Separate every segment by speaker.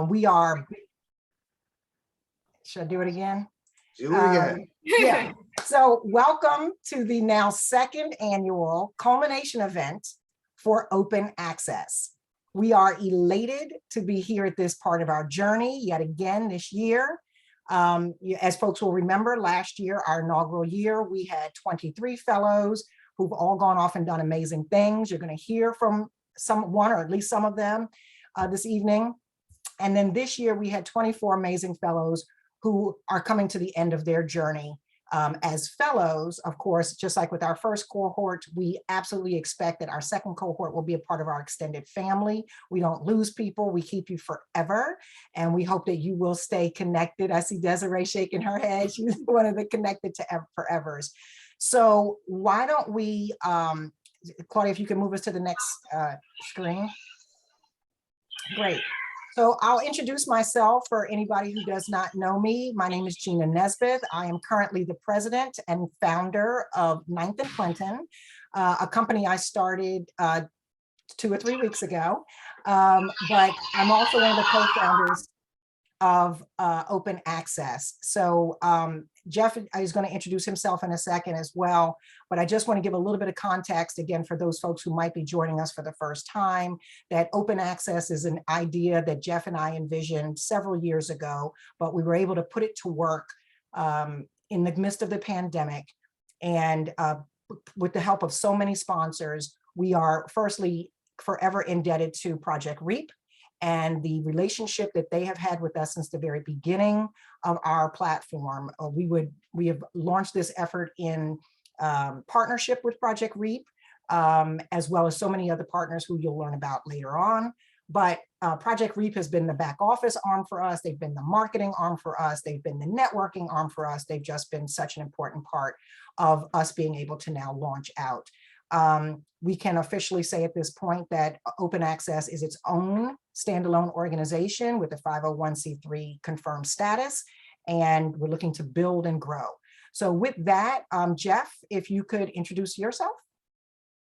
Speaker 1: We are, should I do it again?
Speaker 2: Do it again.
Speaker 1: Yeah. So welcome to the now second annual Culmination event for open access. We are elated to be here at this part of our journey yet again this year. As folks will remember, last year, our inaugural year, we had 23 fellows who've all gone off and done amazing things. You're going to hear from one or at least some of them this evening. And then this year we had 24 amazing fellows who are coming to the end of their journey. As fellows, of course, just like with our first cohort, we absolutely expect that our second cohort will be a part of our extended family. We don't lose people, we keep you forever. And we hope that you will stay connected. I see Desiree shaking her head. She's one of the connected to forevers. So why don't we, Claudia, if you can move us to the next screen. Great. So I'll introduce myself for anybody who does not know me. My name is Gina Nesbitt. I am currently the president and founder of 9th and Clinton, a company I started 2 or 3 weeks ago. But I'm also one of the co-founders of open access. So Jeff is going to introduce himself in a second as well, but I just want to give a little bit of context again for those folks who might be joining us for the first time, that open access is an idea that Jeff and I envisioned several years ago, but we were able to put it to work in the midst of the pandemic. And with the help of so many sponsors, we are firstly forever indebted to Project REAP and the relationship that they have had with us since the very beginning of our platform. We have launched this effort in partnership with Project REAP, as well as so many other partners who you'll learn about later on. But Project REAP has been the back office arm for us. They've been the marketing arm for us. They've been the networking arm for us. They've just been such an important part of us being able to now launch out. We can officially say at this point that Open Access is its own standalone organization with a 501c3 confirmed status, and we're looking to build and grow. So with that, Jeff, if you could introduce yourself.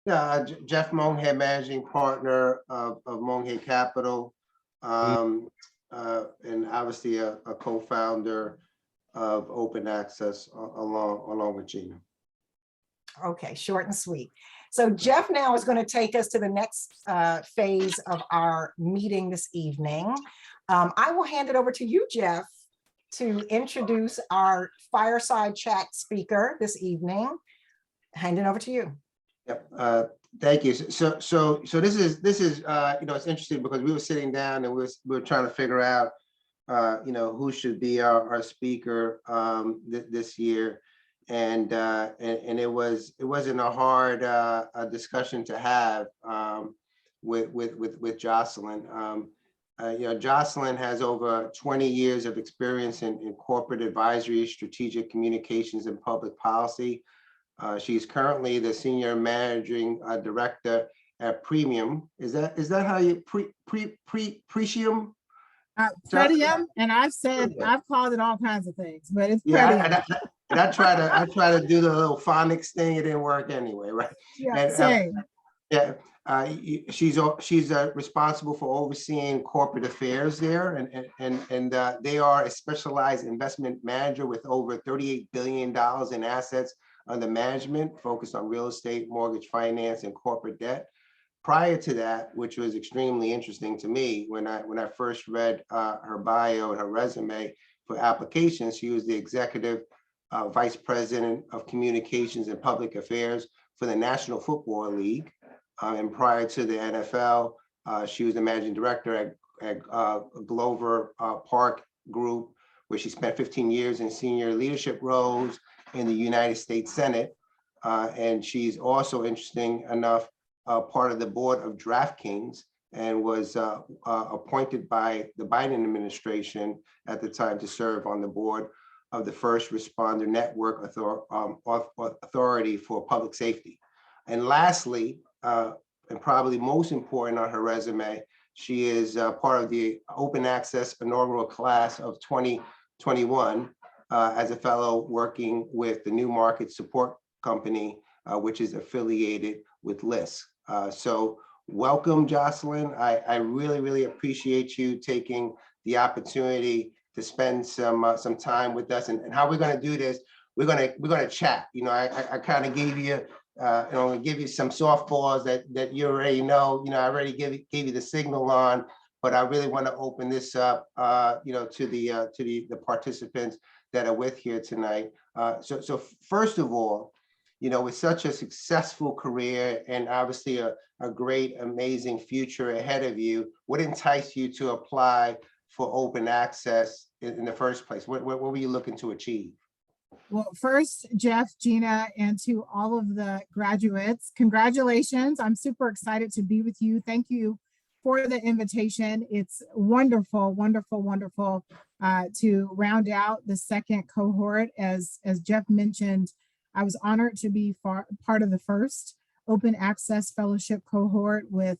Speaker 2: Yeah, Jeff Monhead, managing partner of Monhead Capital, and obviously a co-founder of Open Access along with Gina.
Speaker 1: Okay, short and sweet. So Jeff now is going to take us to the next phase of our meeting this evening. I will hand it over to you, Jeff, to introduce our fireside chat speaker this evening. Hand it over to you.
Speaker 2: Yep. Thank you. So this is it's interesting because we were sitting down and we were trying to figure out who should be our speaker this year. And it wasn't a hard discussion to have with Jocelyn. Jocelyn has over 20 years of experience in corporate advisory, strategic communications, and public policy. She's currently the senior managing director at Pretium. Is that how you Pretium?
Speaker 3: Pretium, and I've called it all kinds of things, but it's Pretium.
Speaker 2: And I try to do the little phonics thing. It didn't work anyway, right?
Speaker 3: Yeah, same.
Speaker 2: She's responsible for overseeing corporate affairs there, and they are a specialized investment manager with over $38 billion in assets under management, focused on real estate, mortgage finance, and corporate debt. Prior to that, which was extremely interesting to me, when I first read her bio and her resume for applications, she was the executive vice president of communications and public affairs for the National Football League. And prior to the NFL, she was the managing director at Glover Park Group, where she spent 15 years in senior leadership roles in the United States Senate. And she's also, interesting enough, part of the board of DraftKings, and was appointed by the Biden administration at the time to serve on the board of the First Responder Network Authority for Public Safety. And lastly, and probably most important on her resume, she is part of the Open Access inaugural class of 2021 as a fellow working with the New Market Support Company, which is affiliated with LISC. So welcome, Jocelyn. I really, really appreciate you taking the opportunity to spend some time with us. And how we're going to do this, we're going to chat. You know, I kind of gave you, give you some softballs that you already know. You know, I already gave you the signal on, but I really want to open this up, to the participants that are with here tonight. So first of all, you know, with such a successful career and obviously a great, amazing future ahead of you, what enticed you to apply for open access in the first place? What were you looking to achieve?
Speaker 3: Well, first, Jeff, Gina, and to all of the graduates, congratulations. I'm super excited to be with you. Thank you for the invitation. It's wonderful, wonderful, wonderful to round out the second cohort. As Jeff mentioned, I was honored to be part of the first open access fellowship cohort with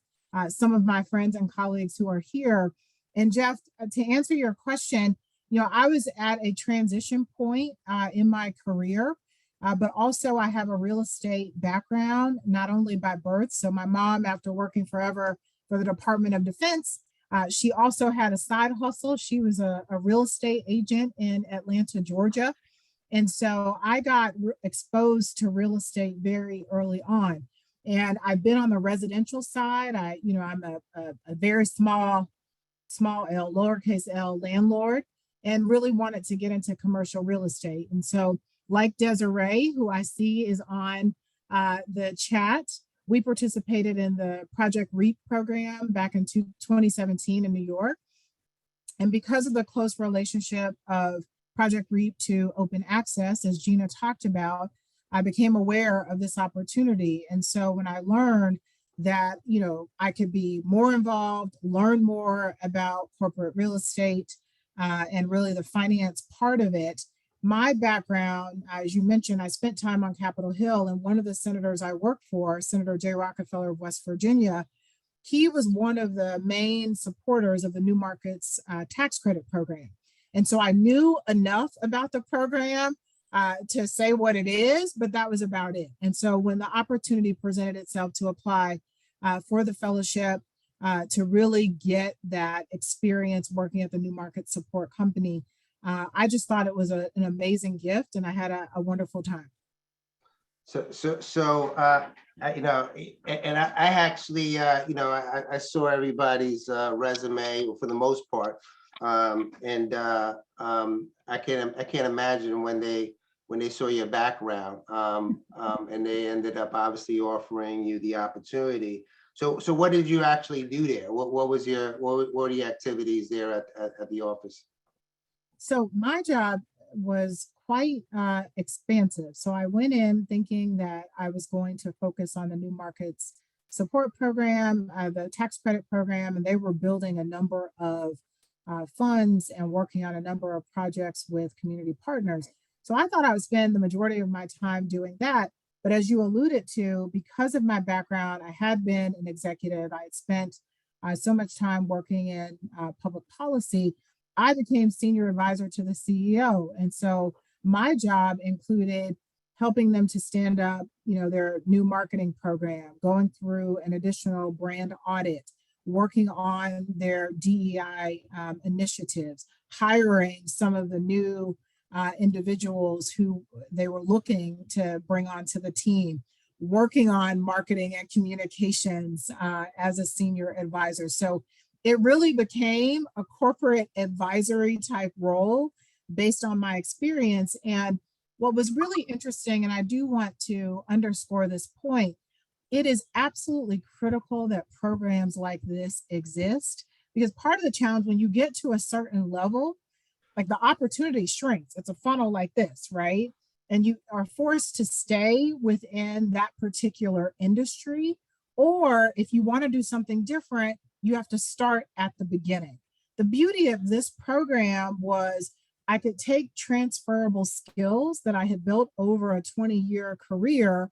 Speaker 3: some of my friends and colleagues who are here. And Jeff, to answer your question, you know, I was at a transition point in my career, but also I have a real estate background, not only by birth. So my mom, after working forever for the Department of Defense, she also had a side hustle. She was a real estate agent in Atlanta, Georgia. And so I got exposed to real estate very early on. And I've been on the residential side. I'm a very small L, lowercase l landlord, and really wanted to get into commercial real estate. And so, like Desiree, who I see is on the chat, we participated in the Project REAP program back in 2017 in New York. And because of the close relationship of Project REAP to open access, as Gina talked about, I became aware of this opportunity. And so when I learned that, you know, I could be more involved, learn more about corporate real estate, and really the finance part of it. My background, as you mentioned, I spent time on Capitol Hill, and one of the senators I worked for, Senator Jay Rockefeller of West Virginia, he was one of the main supporters of the New Markets tax credit program. And so I knew enough about the program to say what it is, but that was about it. And so when the opportunity presented itself to apply for the fellowship, to really get that experience working at the New Market Support Company, I just thought it was an amazing gift, and I had a wonderful time.
Speaker 2: I actually, I saw everybody's resume for the most part, I can't imagine when they saw your background, and they ended up obviously offering you the opportunity. So what did you actually do there? What were the activities there at the office?
Speaker 3: So my job was quite expansive. So I went in thinking that I was going to focus on the New Markets Support Program, the tax credit program, and they were building a number of funds and working on a number of projects with community partners. So I thought I would spend the majority of my time doing that. But as you alluded to, because of my background, I had been an executive. I had spent so much time working in public policy. I became senior advisor to the CEO. And so my job included helping them to stand up, their new marketing program, going through an additional brand audit, working on their DEI initiatives, hiring some of the new individuals who they were looking to bring onto the team, working on marketing and communications as a senior advisor. So it really became a corporate advisory type role based on my experience. And what was really interesting, and I do want to underscore this point, it is absolutely critical that programs like this exist, because part of the challenge when you get to a certain level, like the opportunity shrinks. It's a funnel like this, right? And you are forced to stay within that particular industry. Or if you want to do something different, you have to start at the beginning. The beauty of this program was I could take transferable skills that I had built over a 20-year career,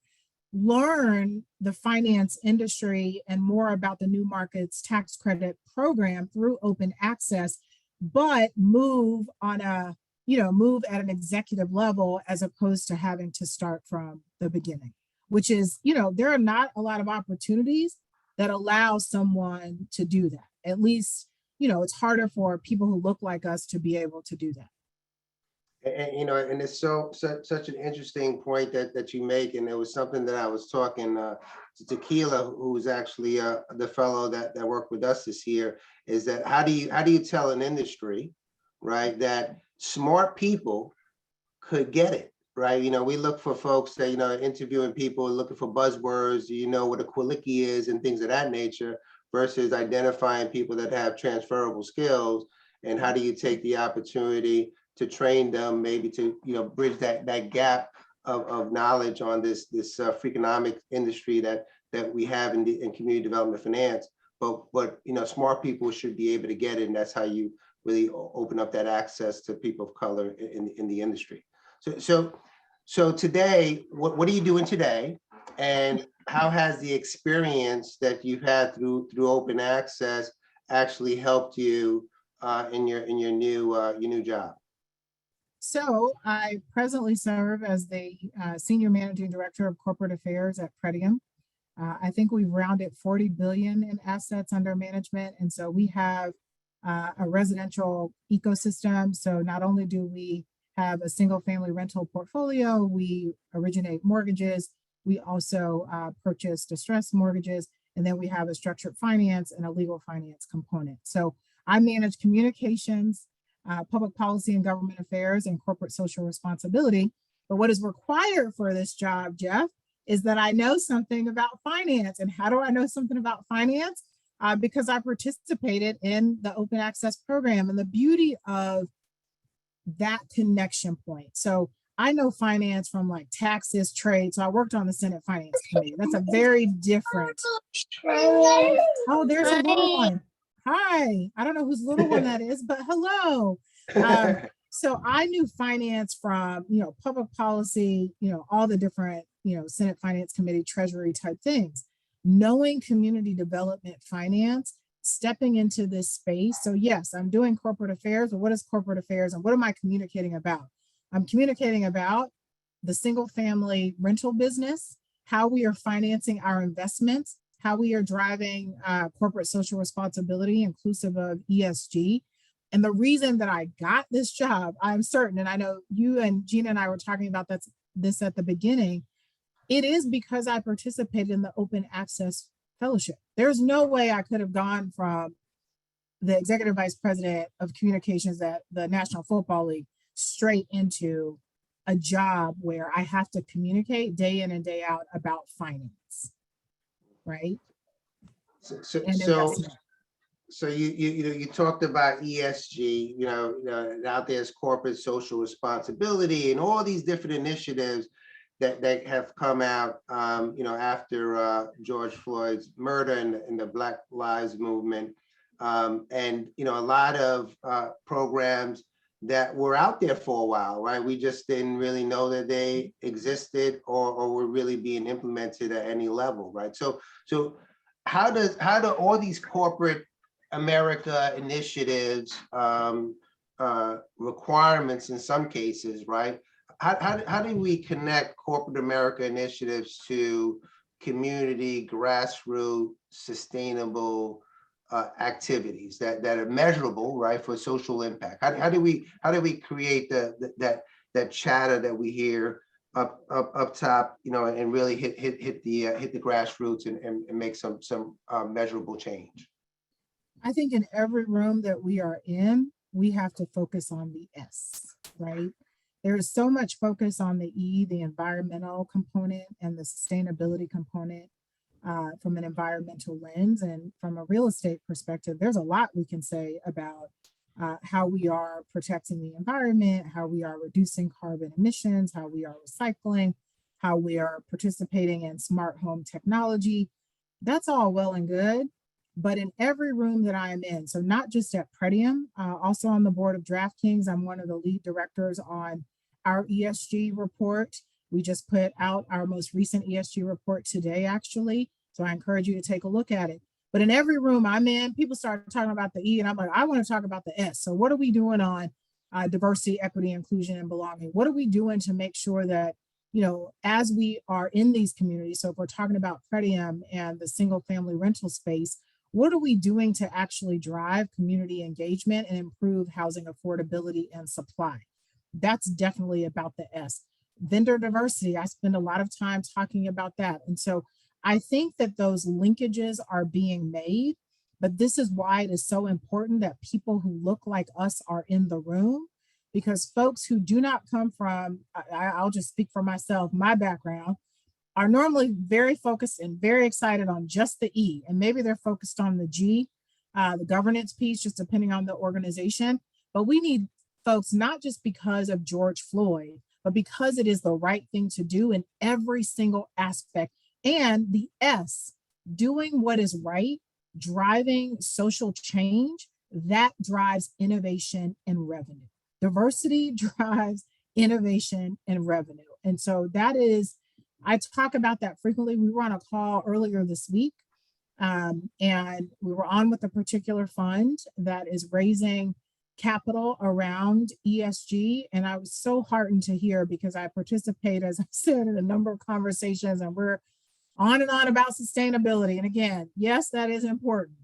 Speaker 3: learn the finance industry and more about the New Markets tax credit program through open access, but move at an executive level as opposed to having to start from the beginning, which is, there are not a lot of opportunities that allow someone to do that. At least, it's harder for people who look like us to be able to do that.
Speaker 2: And it's such an interesting point that you make, and it was something that I was talking to Tequila, who's actually the fellow that worked with us this year, is that how do you tell an industry, right, that smart people could get it, right? We look for folks that, interviewing people, looking for buzzwords, what a quickie is and things of that nature, versus identifying people that have transferable skills. And how do you take the opportunity to train them, maybe to bridge that gap of knowledge on this freakonomic industry that we have in community development finance. But smart people should be able to get it, and that's how you really open up that access to people of color in the industry. So today, what are you doing today, and how has the experience that you've had through open access actually helped you in your new job?
Speaker 3: So I presently serve as the Senior Managing Director of Corporate Affairs at Pretium. I think we've rounded 40 billion in assets under management. And so we have a residential ecosystem. So not only do we have a single family rental portfolio, we originate mortgages, we also purchase distressed mortgages, and then we have a structured finance and a legal finance component. So I manage communications, public policy and government affairs, and corporate social responsibility. But what is required for this job, Jeff, is that I know something about finance. And how do I know something about finance? Because I participated in the open access program, and the beauty of that connection point. So I know finance from like taxes, trade. So I worked on the Senate Finance Committee. That's a very different. Oh, there's a little one. Hi, I don't know whose little one that is, but hello. So I knew finance from, public policy, all the different, Senate Finance Committee, Treasury type things. Knowing community development finance, stepping into this space. So yes, I'm doing corporate affairs, but what is corporate affairs and what am I communicating about? I'm communicating about the single family rental business, how we are financing our investments, how we are driving corporate social responsibility, inclusive of ESG. And the reason that I got this job, I'm certain, and I know you and Gina and I were talking about this at the beginning, it is because I participated in the Open Access Fellowship. There's no way I could have gone from the executive vice president of communications at the National Football League straight into a job where I have to communicate day in and day out about finance. Right.
Speaker 2: So you talked about ESG, out there's corporate social responsibility and all these different initiatives that have come out, after George Floyd's murder and the Black Lives Movement, and a lot of programs that were out there for a while, right? We just didn't really know that they existed or were really being implemented at any level, right? So how do all these corporate America initiatives, requirements in some cases, right? How do we connect corporate America initiatives to community, grassroots, sustainable activities that are measurable, right, for social impact? How do we create that chatter that we hear up top, and really hit the grassroots and make some measurable change?
Speaker 3: I think in every room that we are in, we have to focus on the S, right? There is so much focus on the E, the environmental component and the sustainability component from an environmental lens. And from a real estate perspective, there's a lot we can say about how we are protecting the environment, how we are reducing carbon emissions, how we are recycling, how we are participating in smart home technology. That's all well and good. But in every room that I am in, so not just at Pretium, also on the board of DraftKings, I'm one of the lead directors on our ESG report. We just put out our most recent ESG report today, actually. So I encourage you to take a look at it. But in every room I'm in, people start talking about the E, and I'm like, I want to talk about the S. So what are we doing on diversity, equity, inclusion, and belonging? What are we doing to make sure that, as we are in these communities, so if we're talking about Pretium and the single family rental space, what are we doing to actually drive community engagement and improve housing affordability and supply? That's definitely about the S. Vendor diversity, I spend a lot of time talking about that. And so I think that those linkages are being made, but this is why it is so important that people who look like us are in the room, because folks who do not come from, I'll just speak for myself, my background, are normally very focused and very excited on just the E, and maybe they're focused on the G, the governance piece, just depending on the organization. But we need folks, not just because of George Floyd, but because it is the right thing to do in every single aspect. And the S, doing what is right, driving social change, that drives innovation and revenue. Diversity drives innovation and revenue. And so that is, I talk about that frequently. We were on a call earlier this week, and we were on with a particular fund that is raising capital around ESG. And I was so heartened to hear, because I participate, as I said, in a number of conversations, and we're on and on about sustainability. And again, yes, that is important.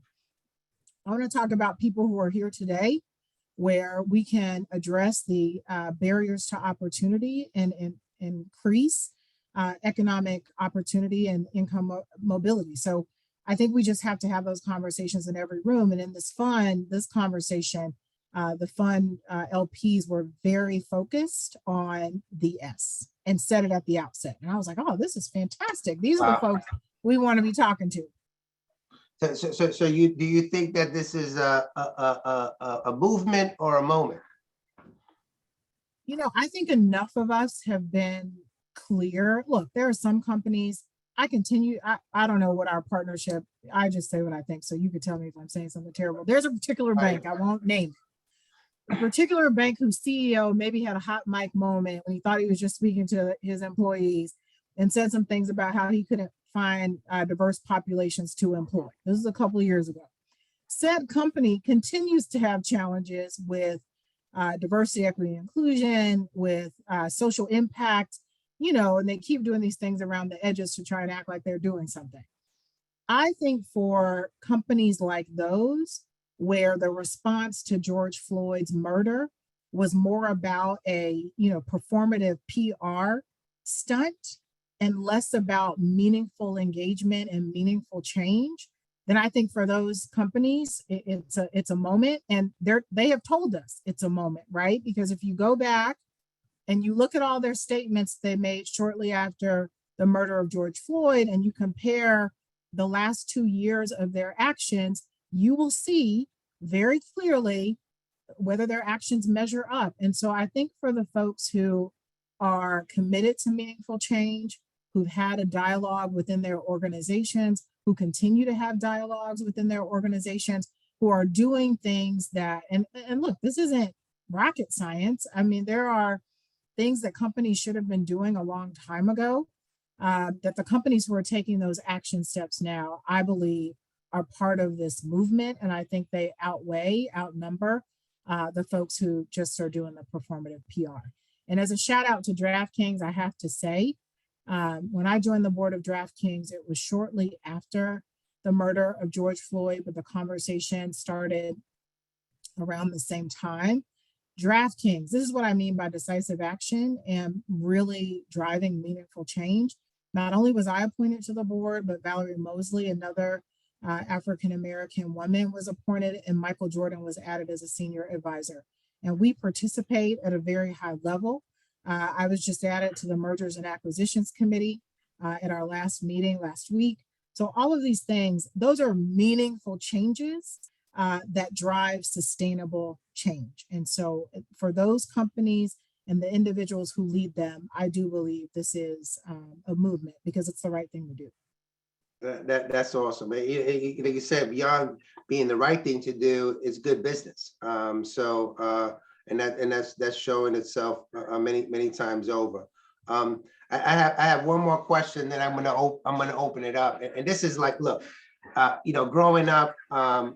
Speaker 3: I want to talk about people who are here today, where we can address the barriers to opportunity and increase economic opportunity and income mobility. So I think we just have to have those conversations in every room. And in this conversation, the fund LPs were very focused on the S and said it at the outset. And I was like, oh, this is fantastic. These are the folks we want to be talking to.
Speaker 2: So do you think that this is a movement or a moment?
Speaker 3: You know, I think enough of us have been clear. Look, there are some companies, I don't know what our partnership, I just say what I think. So you could tell me if I'm saying something terrible. There's a particular bank, I won't name it, a particular bank whose CEO maybe had a hot mic moment when he thought he was just speaking to his employees and said some things about how he couldn't find diverse populations to employ. This is a couple of years ago. Said company continues to have challenges with diversity, equity, and inclusion, with social impact, you know, and they keep doing these things around the edges to try and act like they're doing something. I think for companies like those, where the response to George Floyd's murder was more about a, you know, performative PR stunt and less about meaningful engagement and meaningful change, then I think for those companies, it's a moment, and they have told us it's a moment, right? Because if you go back and you look at all their statements they made shortly after the murder of George Floyd, and you compare the last 2 years of their actions, you will see very clearly whether their actions measure up. And so I think for the folks who are committed to meaningful change, who've had a dialogue within their organizations, who continue to have dialogues within their organizations, who are doing things that, and look, this isn't rocket science. I mean, there are things that companies should have been doing a long time ago, that the companies who are taking those action steps now, I believe, are part of this movement. And I think they outnumber the folks who just are doing the performative PR. And as a shout out to DraftKings, I have to say, when I joined the board of DraftKings, it was shortly after the murder of George Floyd, but the conversation started around the same time. DraftKings, this is what I mean by decisive action and really driving meaningful change. Not only was I appointed to the board, but Valerie Mosley, another African-American woman, was appointed, and Michael Jordan was added as a senior advisor. And we participate at a very high level. I was just added to the Mergers and Acquisitions Committee at our last meeting last week. So all of these things, those are meaningful changes that drive sustainable change. And so for those companies and the individuals who lead them, I do believe this is a movement because it's the right thing to do.
Speaker 2: That's awesome. Like you said, beyond being the right thing to do, it's good business. And that's showing itself many times over. I have one more question, then I'm gonna open it up. And this is like, look, you know, growing up,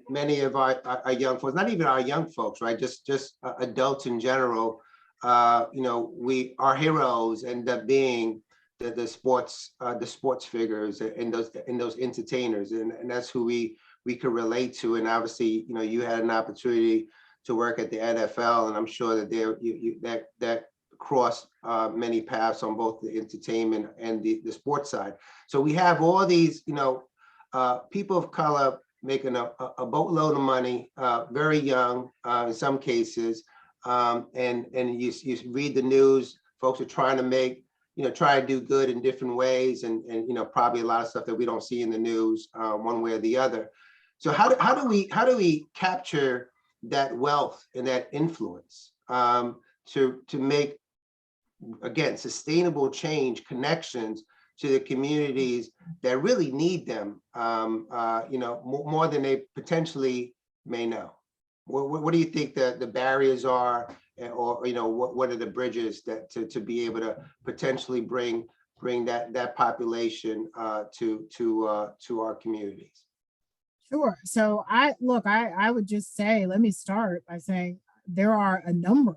Speaker 2: many of our young folks, not even our young folks, right? Just adults in general, you know, our heroes end up being the sports figures and those entertainers, and that's who we we could relate to. And obviously, you had an opportunity to work at the NFL, and I'm sure that that crossed many paths on both the entertainment and the sports side. So we have all these, people of color making a boatload of money, very young in some cases, and you read the news. Folks are trying to make, try to do good in different ways, and probably a lot of stuff that we don't see in the news one way or the other. So how do we capture that wealth and that influence to make, again, sustainable change, connections to the communities that really need them, more than they potentially may know? What do you think the barriers are, or what are the bridges that to be able to potentially bring that population to our communities?
Speaker 3: Sure. So I would just say, let me start by saying there are a number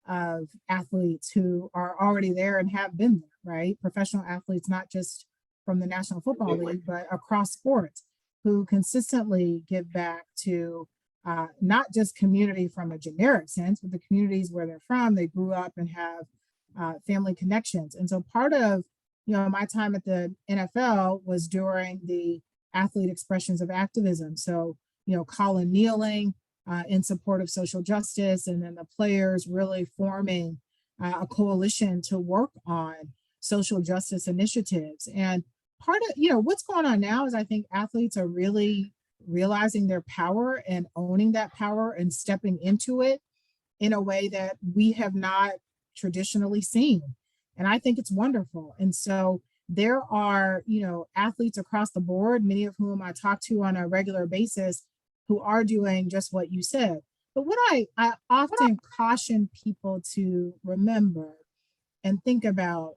Speaker 3: of athletes who are already there and have been there, right? Professional athletes, not just from the National Football League, but across sports, who consistently give back to not just community from a generic sense, but the communities where they're from, they grew up and have family connections. And so part of, my time at the NFL was during the athlete expressions of activism. So, Colin kneeling in support of social justice, and then the players really forming a coalition to work on social justice initiatives. And part of, what's going on now is I think athletes are really realizing their power and owning that power and stepping into it in a way that we have not traditionally seen. And I think it's wonderful. And so there are, athletes across the board, many of whom I talk to on a regular basis, who are doing just what you said. But what I often caution people to remember and think about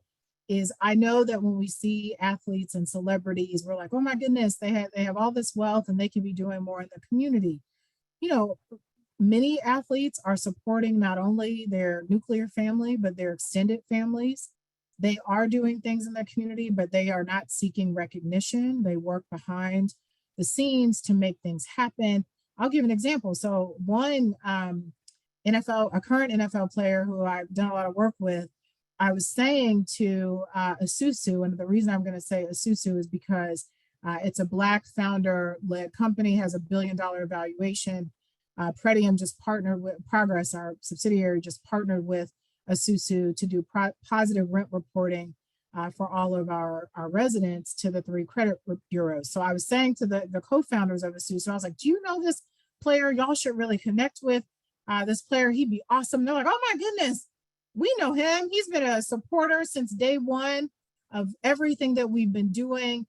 Speaker 3: is, I know that when we see athletes and celebrities, we're like, oh my goodness, they have all this wealth and they can be doing more in the community. Many athletes are supporting not only their nuclear family, but their extended families. They are doing things in the community, but they are not seeking recognition. They work behind the scenes to make things happen. I'll give an example. So one a current NFL player who I've done a lot of work with, I was saying to Isuzu, and the reason I'm going to say Isuzu is because it's a Black founder-led company, has $1 billion valuation. Pretium just partnered with Progress, our subsidiary, just partnered with Isuzu to do positive rent reporting for all of our residents to the 3 credit bureaus. So I was saying to the co-founders of Isuzu, I was like, do you know this player? Y'all should really connect with this player. He'd be awesome. And they're like, oh my goodness, we know him. He's been a supporter since day one of everything that we've been doing.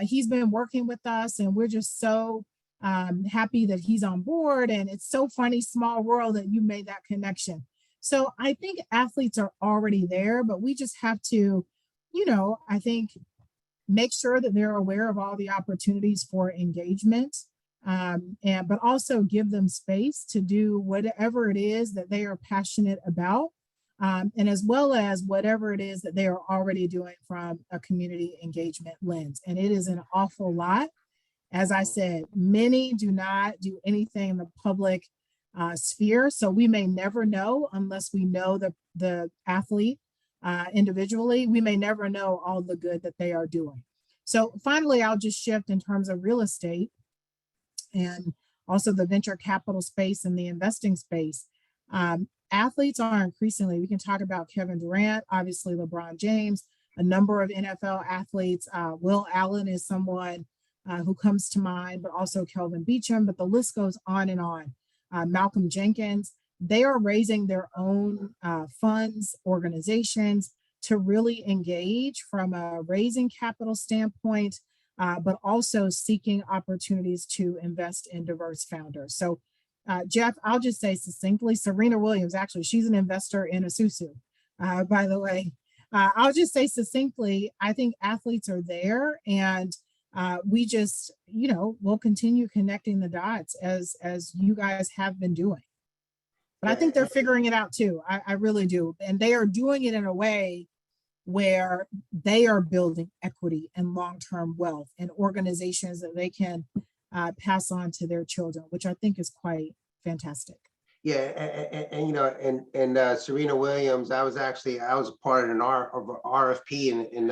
Speaker 3: He's been working with us, and we're just so happy that he's on board. And it's so funny, small world, that you made that connection. So I think athletes are already there, but we just have to, I think, make sure that they're aware of all the opportunities for engagement, but also give them space to do whatever it is that they are passionate about, and as well as whatever it is that they are already doing from a community engagement lens. And it is an awful lot. As I said, many do not do anything in the public sphere. So we may never know, unless we know the athlete individually, we may never know all the good that they are doing. So finally, I'll just shift in terms of real estate and also the venture capital space and the investing space. Athletes are increasingly, we can talk about Kevin Durant, obviously LeBron James, a number of NFL athletes. Will Allen is someone who comes to mind, but also Kelvin Beachum, but the list goes on and on. Malcolm Jenkins, they are raising their own funds, organizations to really engage from a raising capital standpoint, but also seeking opportunities to invest in diverse founders. So Jeff, I'll just say succinctly, Serena Williams, actually, she's an investor in Isuzu, by the way. I'll just say succinctly, I think athletes are there, and we just, we'll continue connecting the dots as you guys have been doing. But I think they're figuring it out too. I really do. And they are doing it in a way where they are building equity and long-term wealth and organizations that they can pass on to their children, which I think is quite fantastic.
Speaker 2: Yeah, and you know, and Serena Williams, I was a part of an RFP in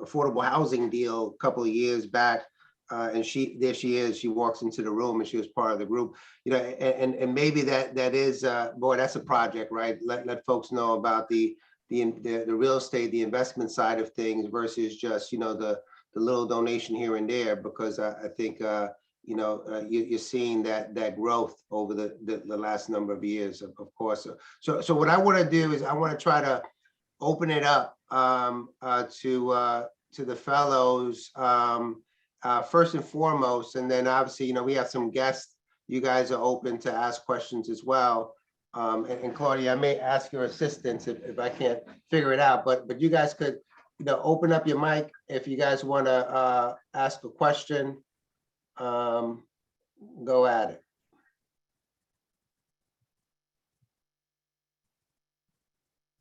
Speaker 2: affordable housing deal a couple of years back, and there she is. She walks into the room, and she was part of the group. You know, and maybe that is boy, that's a project, right? Let folks know about the real estate, the investment side of things versus just, you know, the little donation here and there, because I think you know, you're seeing that growth over the last number of years, of course. So what I want to do is I want to try to open it up to the fellows first and foremost, and then obviously, you know, we have some guests. You guys are open to ask questions as well. And Claudia, I may ask your assistance if I can't figure it out, but you guys could, you know, open up your mic if you guys want to ask a question. Go at it.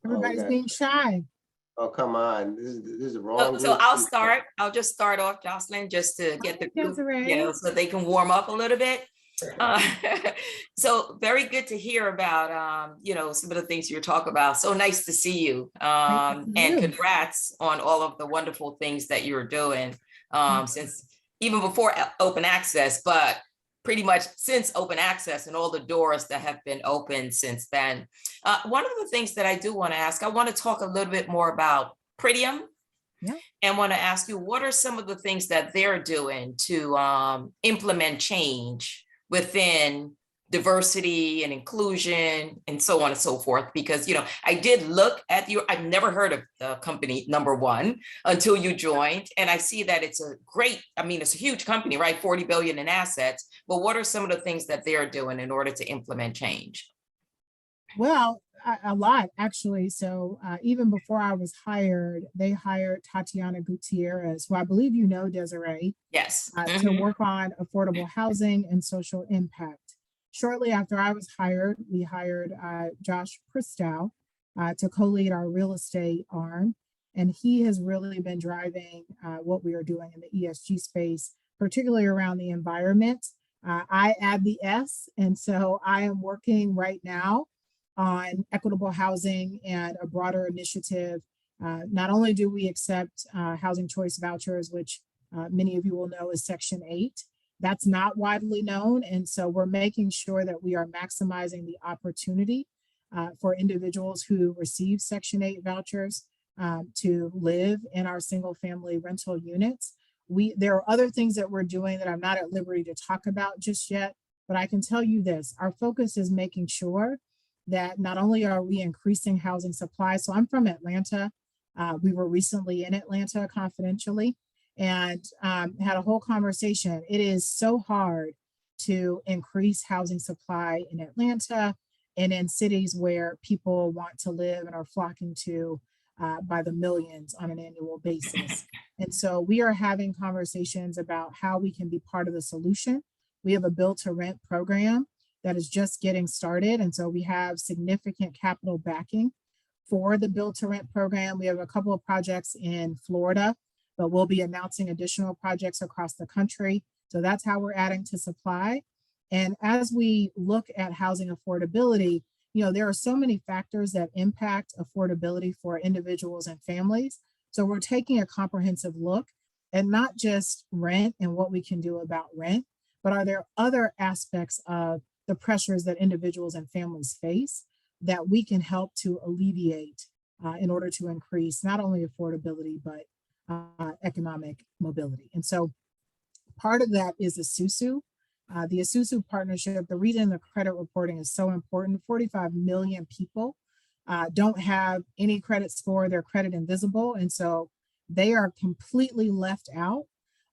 Speaker 3: Everybody's being shy.
Speaker 2: Oh, come on. This is the wrong.
Speaker 4: So I'll start. I'll just start off, Jocelyn, just to get the group, you know, so they can warm up a little bit. So very good to hear about, you know, some of the things you're talking about. So nice to see you. And congrats on all of the wonderful things that you're doing since even before open access, but pretty much since open access and all the doors that have been opened since then. One of the things that I do want to ask, I want to talk a little bit more about Pretium. Yeah. And want to ask you, what are some of the things that they're doing to implement change within diversity and inclusion and so on and so forth? Because, you know, I did look at you. I've never heard of the company number one until you joined. And I see that it's a great, I mean, it's a huge company, right? 40 billion in assets. But what are some of the things that they're doing in order to implement change?
Speaker 3: Well, a lot, actually. So even before I was hired, they hired Tatiana Gutierrez, who I believe you know, Desiree.
Speaker 4: Yes.
Speaker 3: To work on affordable housing and social impact. Shortly after I was hired, we hired Josh Pristow to co-lead our real estate arm. And he has really been driving what we are doing in the ESG space, particularly around the environment. I add the S, and so I am working right now on equitable housing and a broader initiative. Not only do we accept housing choice vouchers, which many of you will know is Section 8, that's not widely known. And so we're making sure that we are maximizing the opportunity for individuals who receive Section 8 vouchers to live in our single family rental units. There are other things that we're doing that I'm not at liberty to talk about just yet, but I can tell you this, our focus is making sure that not only are we increasing housing supply. So I'm from Atlanta. We were recently in Atlanta confidentially and had a whole conversation. It is so hard to increase housing supply in Atlanta and in cities where people want to live and are flocking to by the millions on an annual basis. And so we are having conversations about how we can be part of the solution. We have a build to rent program that is just getting started. And so we have significant capital backing for the build to rent program. We have a couple of projects in Florida, but we'll be announcing additional projects across the country. So that's how we're adding to supply. And as we look at housing affordability, you know, there are so many factors that impact affordability for individuals and families. So we're taking a comprehensive look at not just rent and what we can do about rent, but are there other aspects of the pressures that individuals and families face that we can help to alleviate in order to increase not only affordability, but economic mobility. And so part of that is Isusu. The Isusu partnership, the reason the credit reporting is so important, 45 million people don't have any credit score, they're credit invisible. And so they are completely left out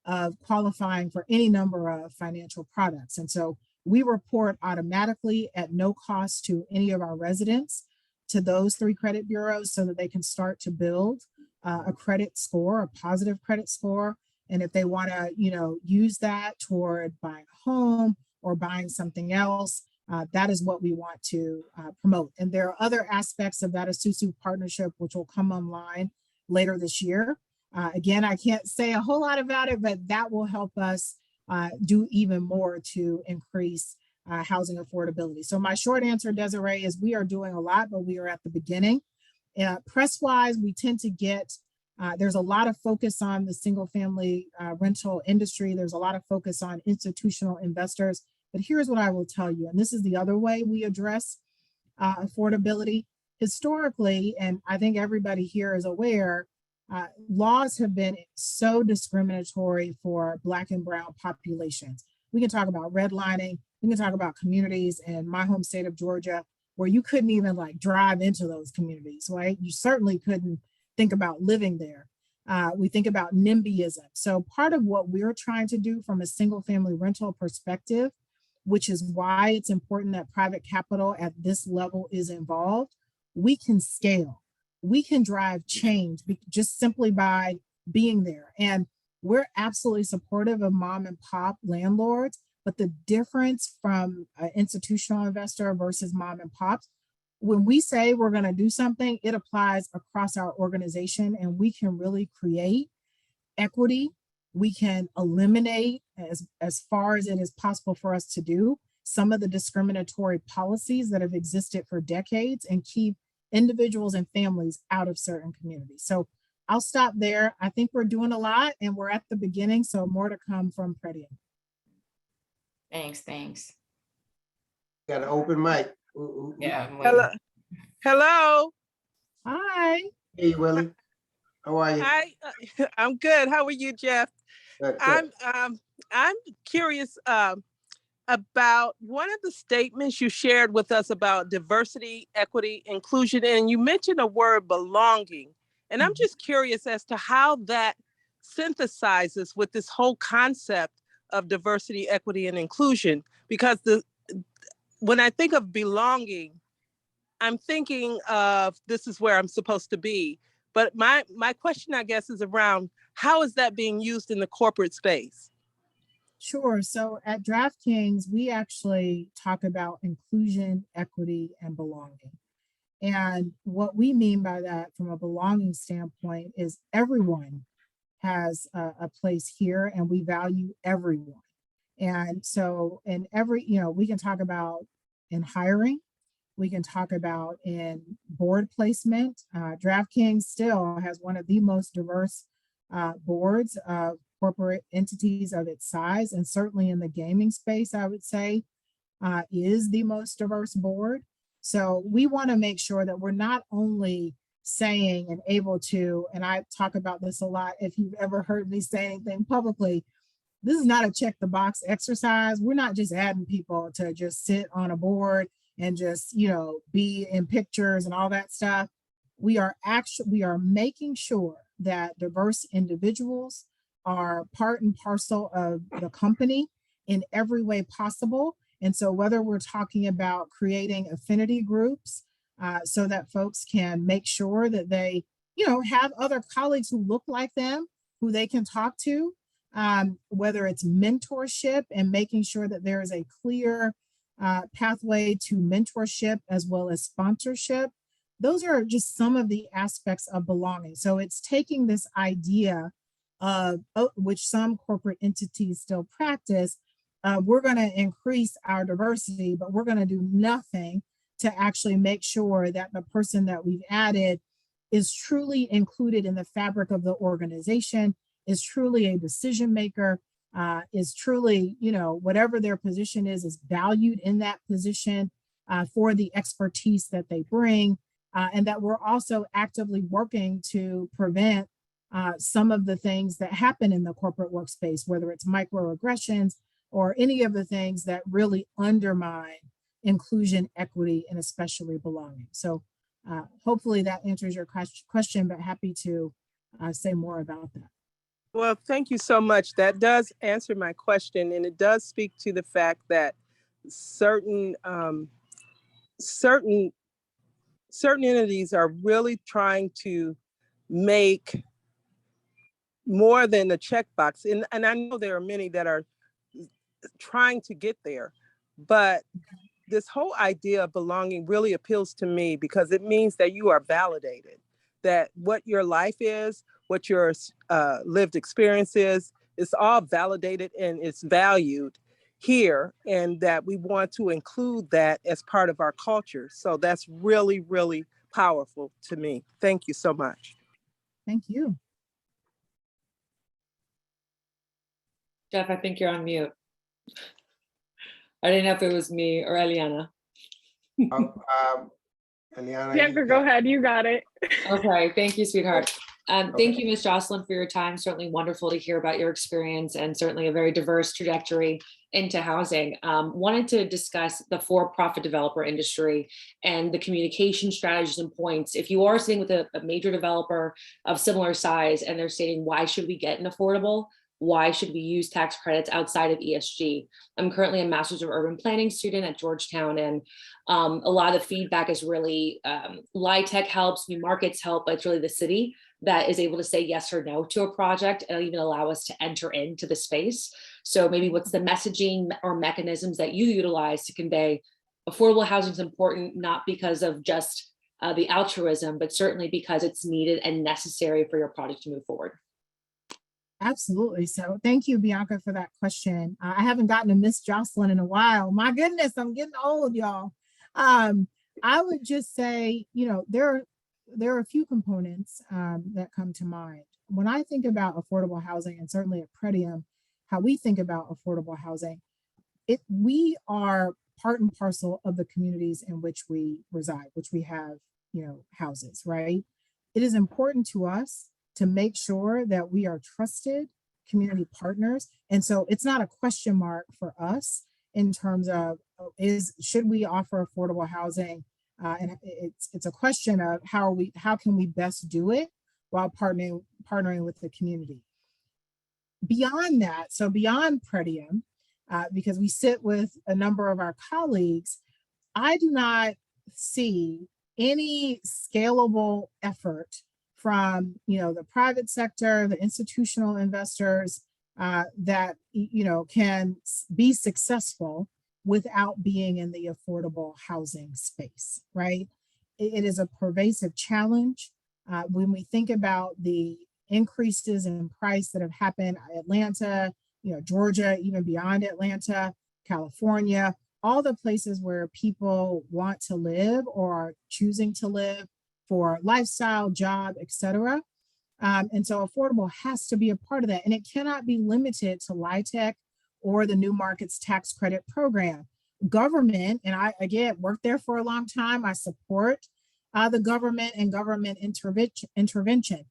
Speaker 3: of qualifying for any number of financial products. And so we report automatically at no cost to any of our residents to those 3 credit bureaus so that they can start to build a credit score, a positive credit score. And if they want to, you know, use that toward buying a home or buying something else, that is what we want to promote. And there are other aspects of that Isusu partnership which will come online later this year. Again, I can't say a whole lot about it, but that will help us do even more to increase housing affordability. So my short answer, Desiree, is we are doing a lot, but we are at the beginning. Press-wise, we tend to get, there's a lot of focus on the single family rental industry. There's a lot of focus on institutional investors. But here's what I will tell you, and this is the other way we address affordability. Historically, and I think everybody here is aware, laws have been so discriminatory for Black and brown populations. We can talk about redlining. We can talk about communities in my home state of Georgia where you couldn't even like drive into those communities, right? You certainly couldn't think about living there. We think about NIMBYism. So part of what we're trying to do from a single family rental perspective, which is why it's important that private capital at this level is involved, we can scale. We can drive change just simply by being there. And we're absolutely supportive of mom and pop landlords, but the difference from an institutional investor versus mom and pops, when we say we're going to do something, it applies across our organization, and we can really create equity. We can eliminate, as far as it is possible for us to do, some of the discriminatory policies that have existed for decades and keep individuals and families out of certain communities. So I'll stop there. I think we're doing a lot and we're at the beginning, so more to come from Pretium.
Speaker 4: Thanks.
Speaker 2: Got an open mic.
Speaker 4: Yeah.
Speaker 5: Hello.
Speaker 3: Hi.
Speaker 2: Hey, Willie. How are you?
Speaker 5: Hi. I'm good. How are you, Jeff?
Speaker 2: Good.
Speaker 5: I'm curious about one of the statements you shared with us about diversity, equity, inclusion, and you mentioned the word belonging. And I'm just curious as to how that synthesizes with this whole concept of diversity, equity, and inclusion. Because when I think of belonging, I'm thinking of this is where I'm supposed to be. But my question, I guess, is around how is that being used in the corporate space?
Speaker 3: Sure. So at DraftKings, we actually talk about inclusion, equity, and belonging. And what we mean by that from a belonging standpoint is everyone has a place here and we value everyone. And so in we can talk about in hiring, we can talk about in board placement. DraftKings still has one of the most diverse boards of corporate entities of its size, and certainly in the gaming space, I would say, is the most diverse board. So we want to make sure that we're not only saying and able to, and I talk about this a lot, if you've ever heard me say anything publicly, this is not a check the box exercise. We're not just adding people to just sit on a board and just, be in pictures and all that stuff. We are making sure that diverse individuals are part and parcel of the company in every way possible. And so whether we're talking about creating affinity groups so that folks can make sure that they, have other colleagues who look like them, who they can talk to, whether it's mentorship and making sure that there is a clear pathway to mentorship as well as sponsorship. Those are just some of the aspects of belonging. So it's taking this idea of which some corporate entities still practice. We're going to increase our diversity, but we're going to do nothing to actually make sure that the person that we've added is truly included in the fabric of the organization, is truly a decision maker, is truly, whatever their position is valued in that position for the expertise that they bring, and that we're also actively working to prevent some of the things that happen in the corporate workspace, whether it's microaggressions or any of the things that really undermine inclusion, equity, and especially belonging. So hopefully that answers your question, but happy to say more about that.
Speaker 5: Well, thank you so much. That does answer my question, and it does speak to the fact that certain entities are really trying to make more than a checkbox. And I know there are many that are trying to get there, but this whole idea of belonging really appeals to me because it means that you are validated, that what your life is, what your lived experience is, it's all validated and it's valued here, and that we want to include that as part of our culture. So that's really, really powerful to me. Thank you so much.
Speaker 3: Thank you.
Speaker 6: Jeff, I think you're on mute. I didn't know if it was me or Eliana.
Speaker 2: Eliana,
Speaker 7: Bianca, go ahead. You got it.
Speaker 6: Okay, thank you, sweetheart. Thank you, Ms. Jocelyn, for your time. Certainly wonderful to hear about your experience and certainly a very diverse trajectory into housing. Wanted to discuss the for-profit developer industry and the communication strategies and points. If you are sitting with a major developer of similar size and they're stating, why should we get an affordable? Why should we use tax credits outside of ESG? I'm currently a Master's of Urban Planning student at Georgetown, and a lot of the feedback is really LIHTC helps, new markets help, but it's really the city that is able to say yes or no to a project and even allow us to enter into the space. So maybe what's the messaging or mechanisms that you utilize to convey affordable housing is important, not because of just the altruism, but certainly because it's needed and necessary for your project to move forward.
Speaker 3: Absolutely. So thank you, Bianca, for that question. I haven't gotten to Miss Jocelyn in a while. My goodness, I'm getting old, y'all. I would just say, there are a few components that come to mind. When I think about affordable housing, and certainly at Pretium, how we think about affordable housing, we are part and parcel of the communities in which we reside, which we have, houses, right? It is important to us to make sure that we are trusted community partners. And so it's not a question mark for us in terms of should we offer affordable housing? And it's a question of how can we best do it while partnering with the community. Beyond that, so beyond Pretium, because we sit with a number of our colleagues, I do not see any scalable effort from the private sector, the institutional investors that can be successful without being in the affordable housing space, right? It is a pervasive challenge. When we think about the increases in price that have happened, Atlanta, Georgia, even beyond Atlanta, California, all the places where people want to live or are choosing to live for lifestyle, job, etc. And so affordable has to be a part of that. And it cannot be limited to LIHTC or the New Markets Tax Credit Program. Government, and I, again, worked there for a long time. I support the government and government intervention.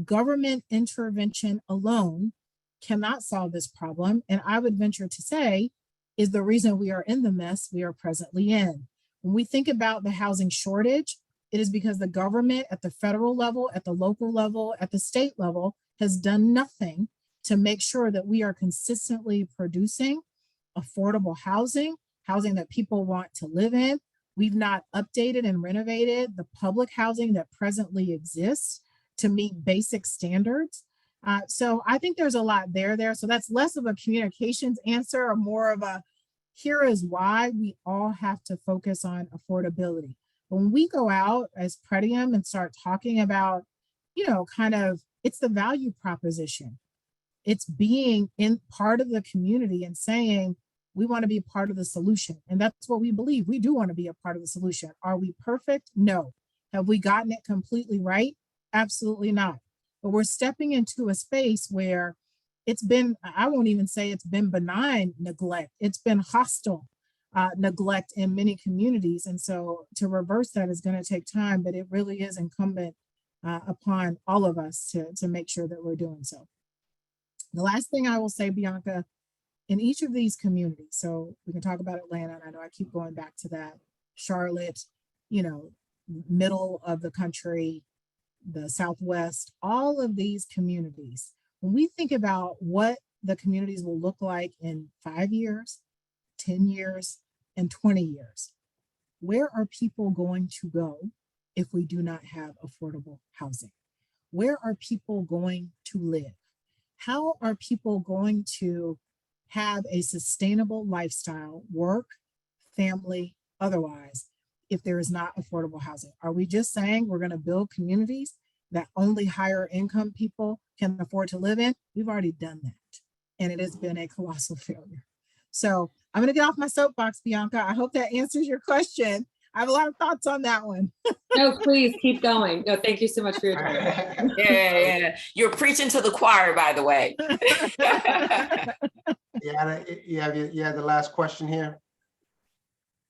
Speaker 3: Government intervention alone cannot solve this problem. And I would venture to say is the reason we are in the mess we are presently in. When we think about the housing shortage, it is because the government at the federal level, at the local level, at the state level has done nothing to make sure that we are consistently producing affordable housing that people want to live in. We've not updated and renovated the public housing that presently exists to meet basic standards. So I think there's a lot there. So that's less of a communications answer or more of a, here is why we all have to focus on affordability. When we go out as Pretium and start talking about, it's the value proposition. It's being in part of the community and saying, we want to be part of the solution. And that's what we believe. We do want to be a part of the solution. Are we perfect? No. Have we gotten it completely right? Absolutely not. But we're stepping into a space where it's been, I won't even say it's been benign neglect. It's been hostile neglect in many communities. And so to reverse that is going to take time, but it really is incumbent upon all of us to make sure that we're doing so. The last thing I will say, Bianca, in each of these communities, so we can talk about Atlanta, and I know I keep going back to that, Charlotte, middle of the country, the Southwest, all of these communities, when we think about what the communities will look like in 5 years, 10 years, and 20 years, where are people going to go if we do not have affordable housing? Where are people going to live? How are people going to have a sustainable lifestyle, work, family, otherwise, if there is not affordable housing? Are we just saying we're going to build communities that only higher income people can afford to live in? We've already done that. and it has been a colossal failure. So I'm going to get off my soapbox, Bianca. I hope that answers your question. I have a lot of thoughts on that one.
Speaker 6: No, please keep going. No, thank you so much for your time.
Speaker 4: Yeah. You're preaching to the choir, by the way.
Speaker 2: Yeah, you have the last question here.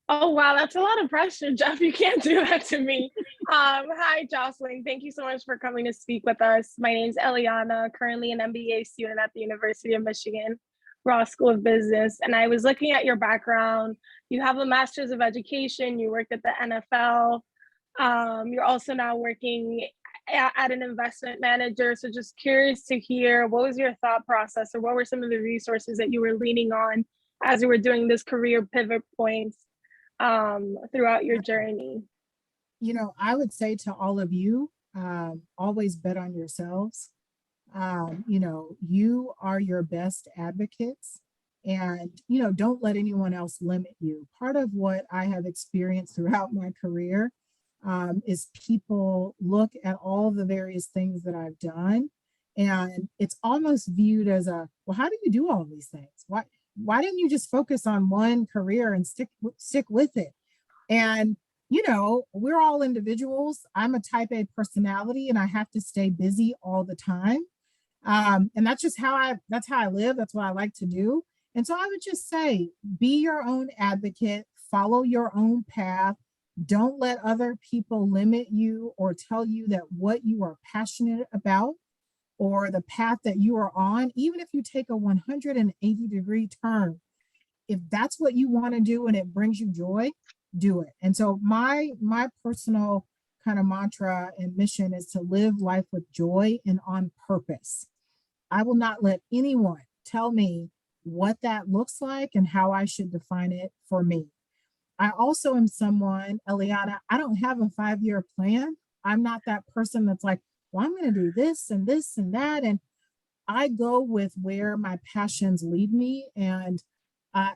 Speaker 7: Oh, wow, that's a lot of pressure, Jeff. You can't do that to me. Hi, Jocelyn. Thank you so much for coming to speak with us. My name is Eliana, currently an MBA student at the University of Michigan, Ross School of Business. And I was looking at your background. You have a master's of education. You worked at the NFL. You're also now working at an investment manager. So just curious to hear, what was your thought process, or what were some of the resources that you were leaning on as you were doing this career pivot points throughout your journey?
Speaker 3: You know, I would say to all of you, always bet on yourselves. You know, you are your best advocates, and, you know, don't let anyone else limit you. Part of what I have experienced throughout my career is people look at all the various things that I've done, and it's almost viewed as a, well, how do you do all these things? Why didn't you just focus on one career and stick with it? And, you know, we're all individuals. I'm a type A personality, and I have to stay busy all the time. And that's just how I live. That's what I like to do. And so I would just say, be your own advocate, follow your own path. Don't let other people limit you or tell you that what you are passionate about or the path that you are on, even if you take a 180-degree turn, if that's what you want to do and it brings you joy, do it. And so my personal kind of mantra and mission is to live life with joy and on purpose. I will not let anyone tell me what that looks like and how I should define it for me. I also am someone, Eliana, I don't have a 5-year plan. I'm not that person that's like, well, I'm going to do this and this and that. And I go with where my passions lead me. And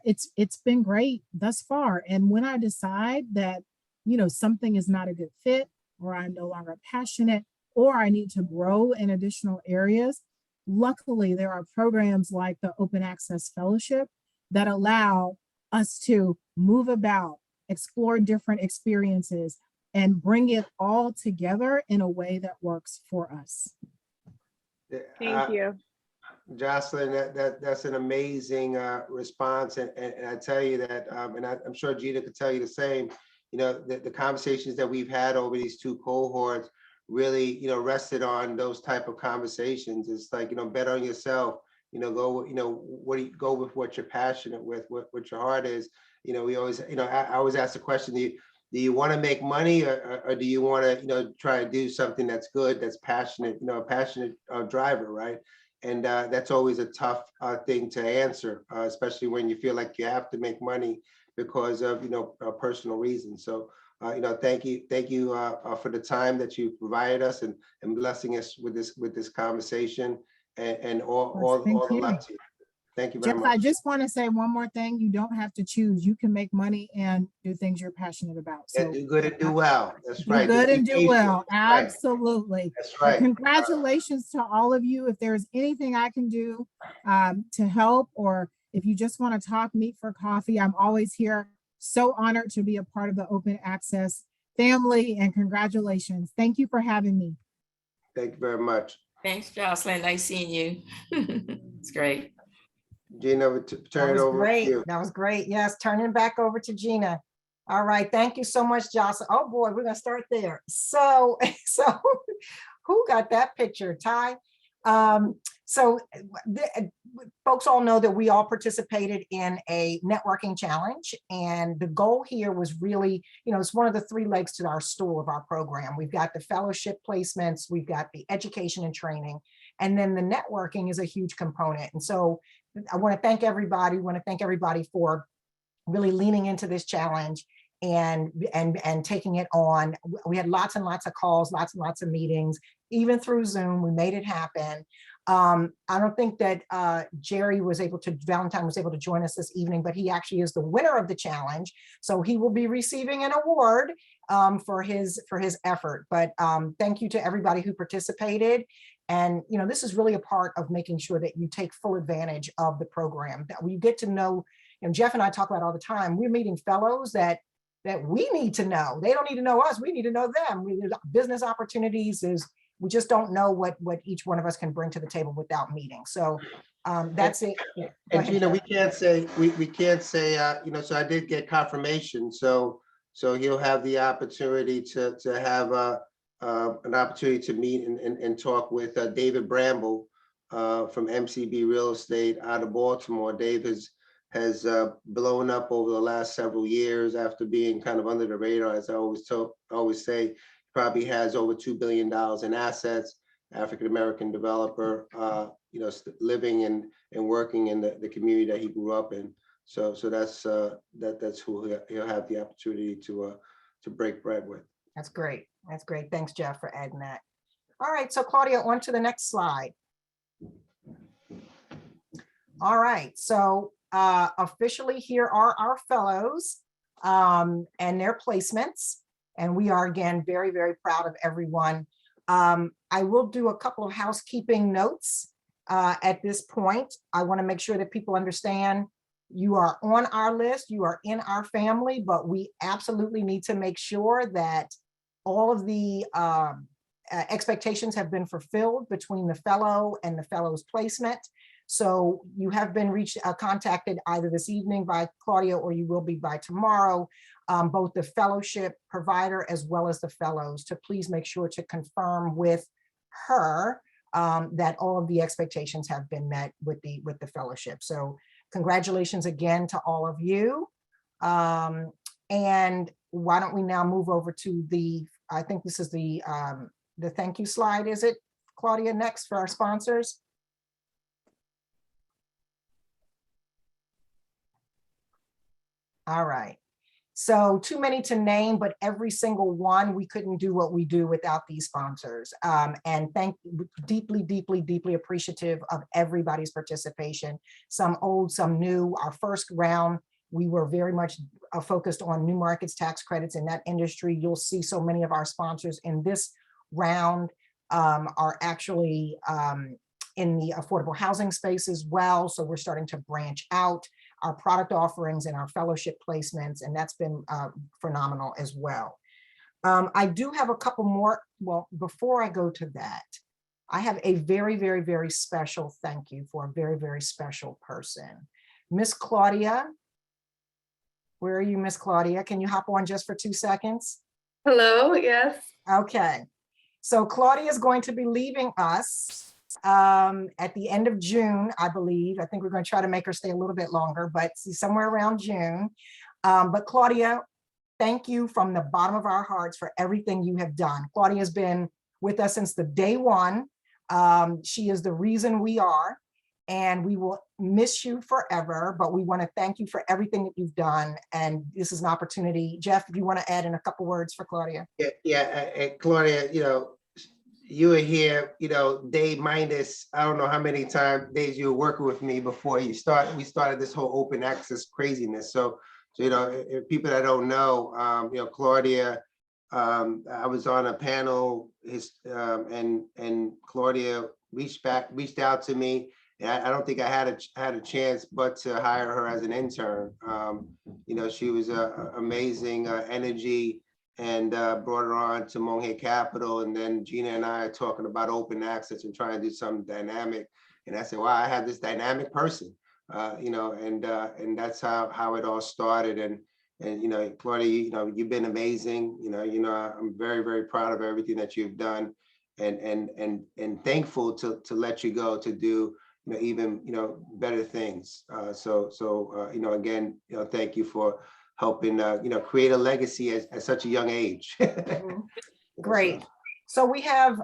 Speaker 3: it's been great thus far. And when I decide that, you know, something is not a good fit, or I'm no longer passionate, or I need to grow in additional areas, luckily there are programs like the Open Access Fellowship that allow us to move about, explore different experiences, and bring it all together in a way that works for us.
Speaker 7: Thank you.
Speaker 2: Jocelyn, that's an amazing response, and I tell you that, and I'm sure Gina could tell you the same. You know, the conversations that we've had over these 2 cohorts really, you know, rested on those type of conversations. It's like, you know, bet on yourself. You know, go with what you're passionate with, what your heart is. You know, we always, you know, I always ask the question: do you want to make money, or do you want to, you know, try to do something that's good, that's passionate, you know, a passionate driver, right? And that's always a tough thing to answer, especially when you feel like you have to make money because of, you know, personal reasons. So, you know, thank you for the time that you provided us and blessing us with this conversation, and all the luck to you. Thank you very
Speaker 3: Jeff,
Speaker 2: much.
Speaker 3: I just want to say one more thing. You don't have to choose. You can make money and do things you're passionate about. So
Speaker 2: do good and do well. That's right.
Speaker 3: Do good and do well.
Speaker 2: Right.
Speaker 3: Absolutely.
Speaker 2: That's right.
Speaker 3: Congratulations to all of you. If there's anything I can do to help, or if you just want to talk, meet for coffee, I'm always here. So honored to be a part of the Open Access family, and congratulations. Thank you for having me.
Speaker 2: Thank you very much.
Speaker 4: Thanks, Jocelyn. Nice seeing you. It's great.
Speaker 2: Gina, turn it over to you.
Speaker 1: That was great. Yes, turning back over to Gina. All right. Thank you so much, Jocelyn. Oh boy, we're gonna start there. So who got that picture? Ty? Folks all know that we all participated in a networking challenge, and the goal here was really, you know, it's one of the 3 legs to our stool of our program. We've got the fellowship placements, we've got the education and training, and then the networking is a huge component. And so I want to thank everybody for really leaning into this challenge and taking it on. We had lots and lots of calls, lots and lots of meetings, even through Zoom. We made it happen. I don't think that Valentine was able to join us this evening, but he actually is the winner of the challenge. So he will be receiving an award for his effort. But thank you to everybody who participated. And, this is really a part of making sure that you take full advantage of the program, that we get to know, Jeff and I talk about all the time, we're meeting fellows that we need to know. They don't need to know us. We need to know them. Business opportunities we just don't know what each one of us can bring to the table without meeting. So that's it. Yeah.
Speaker 2: And Gina, we can't say, so I did get confirmation. So he'll have the opportunity to have an opportunity to meet and talk with David Bramble from MCB Real Estate out of Baltimore. Dave has blown up over the last several years after being kind of under the radar, as I always say. Probably has over $2 billion in assets, African-American developer, living and working in the community that he grew up in. So that's who he'll have the opportunity to break bread with.
Speaker 1: That's great. That's great. Thanks, Jeff, for adding that. All right, so Claudia, on to the next slide. All right, so officially here are our fellows and their placements. And we are, again, very, very proud of everyone. I will do a couple of housekeeping notes at this point. I want to make sure that people understand you are on our list, you are in our family, but we absolutely need to make sure that all of the expectations have been fulfilled between the fellow and the fellow's placement. So you have been contacted either this evening by Claudia or you will be by tomorrow, both the fellowship provider as well as the fellows, to please make sure to confirm with her that all of the expectations have been met with the fellowship. So congratulations again to all of you. And why don't we now move over to I think this is the thank you slide, is it, Claudia, next for our sponsors? All right. So too many to name, but every single one, we couldn't do what we do without these sponsors. And deeply, deeply, deeply appreciative of everybody's participation. Some old, some new. Our first round, we were very much focused on new markets, tax credits in that industry. You'll see so many of our sponsors in this round are actually in the affordable housing space as well. So we're starting to branch out our product offerings and our fellowship placements, and that's been phenomenal as well. I do have a couple more. Well, before I go to that, I have a very, very, very special thank you for a very, very special person. Miss Claudia, where are you, Miss Claudia? Can you hop on just for 2 seconds?
Speaker 8: Hello, yes.
Speaker 1: Okay, so Claudia is going to be leaving us at the end of June, I believe. I think we're going to try to make her stay a little bit longer, but somewhere around June. But Claudia, thank you from the bottom of our hearts for everything you have done. Claudia has been with us since the day one. She is the reason we are, and we will miss you forever, but we want to thank you for everything that you've done. And this is an opportunity. Jeff, if you want to add in a couple words for Claudia.
Speaker 2: Yeah, Claudia, you were here, day minus, I don't know how many days you were working with me before we started this whole open access craziness. So if people that don't know, Claudia, I was on a panel, and Claudia reached out to me, and I don't think I had a chance but to hire her as an intern. She was amazing energy, and brought her on to Monheim Capital. And then Gina and I are talking about open access and trying to do something dynamic. And I said, wow, I have this dynamic person, and that's how it all started. And Claudia, you've been amazing. I'm very, very proud of everything that you've done, and thankful to let you go to do even better things. Again, thank you for helping create a legacy at such a young age.
Speaker 1: Great. So we have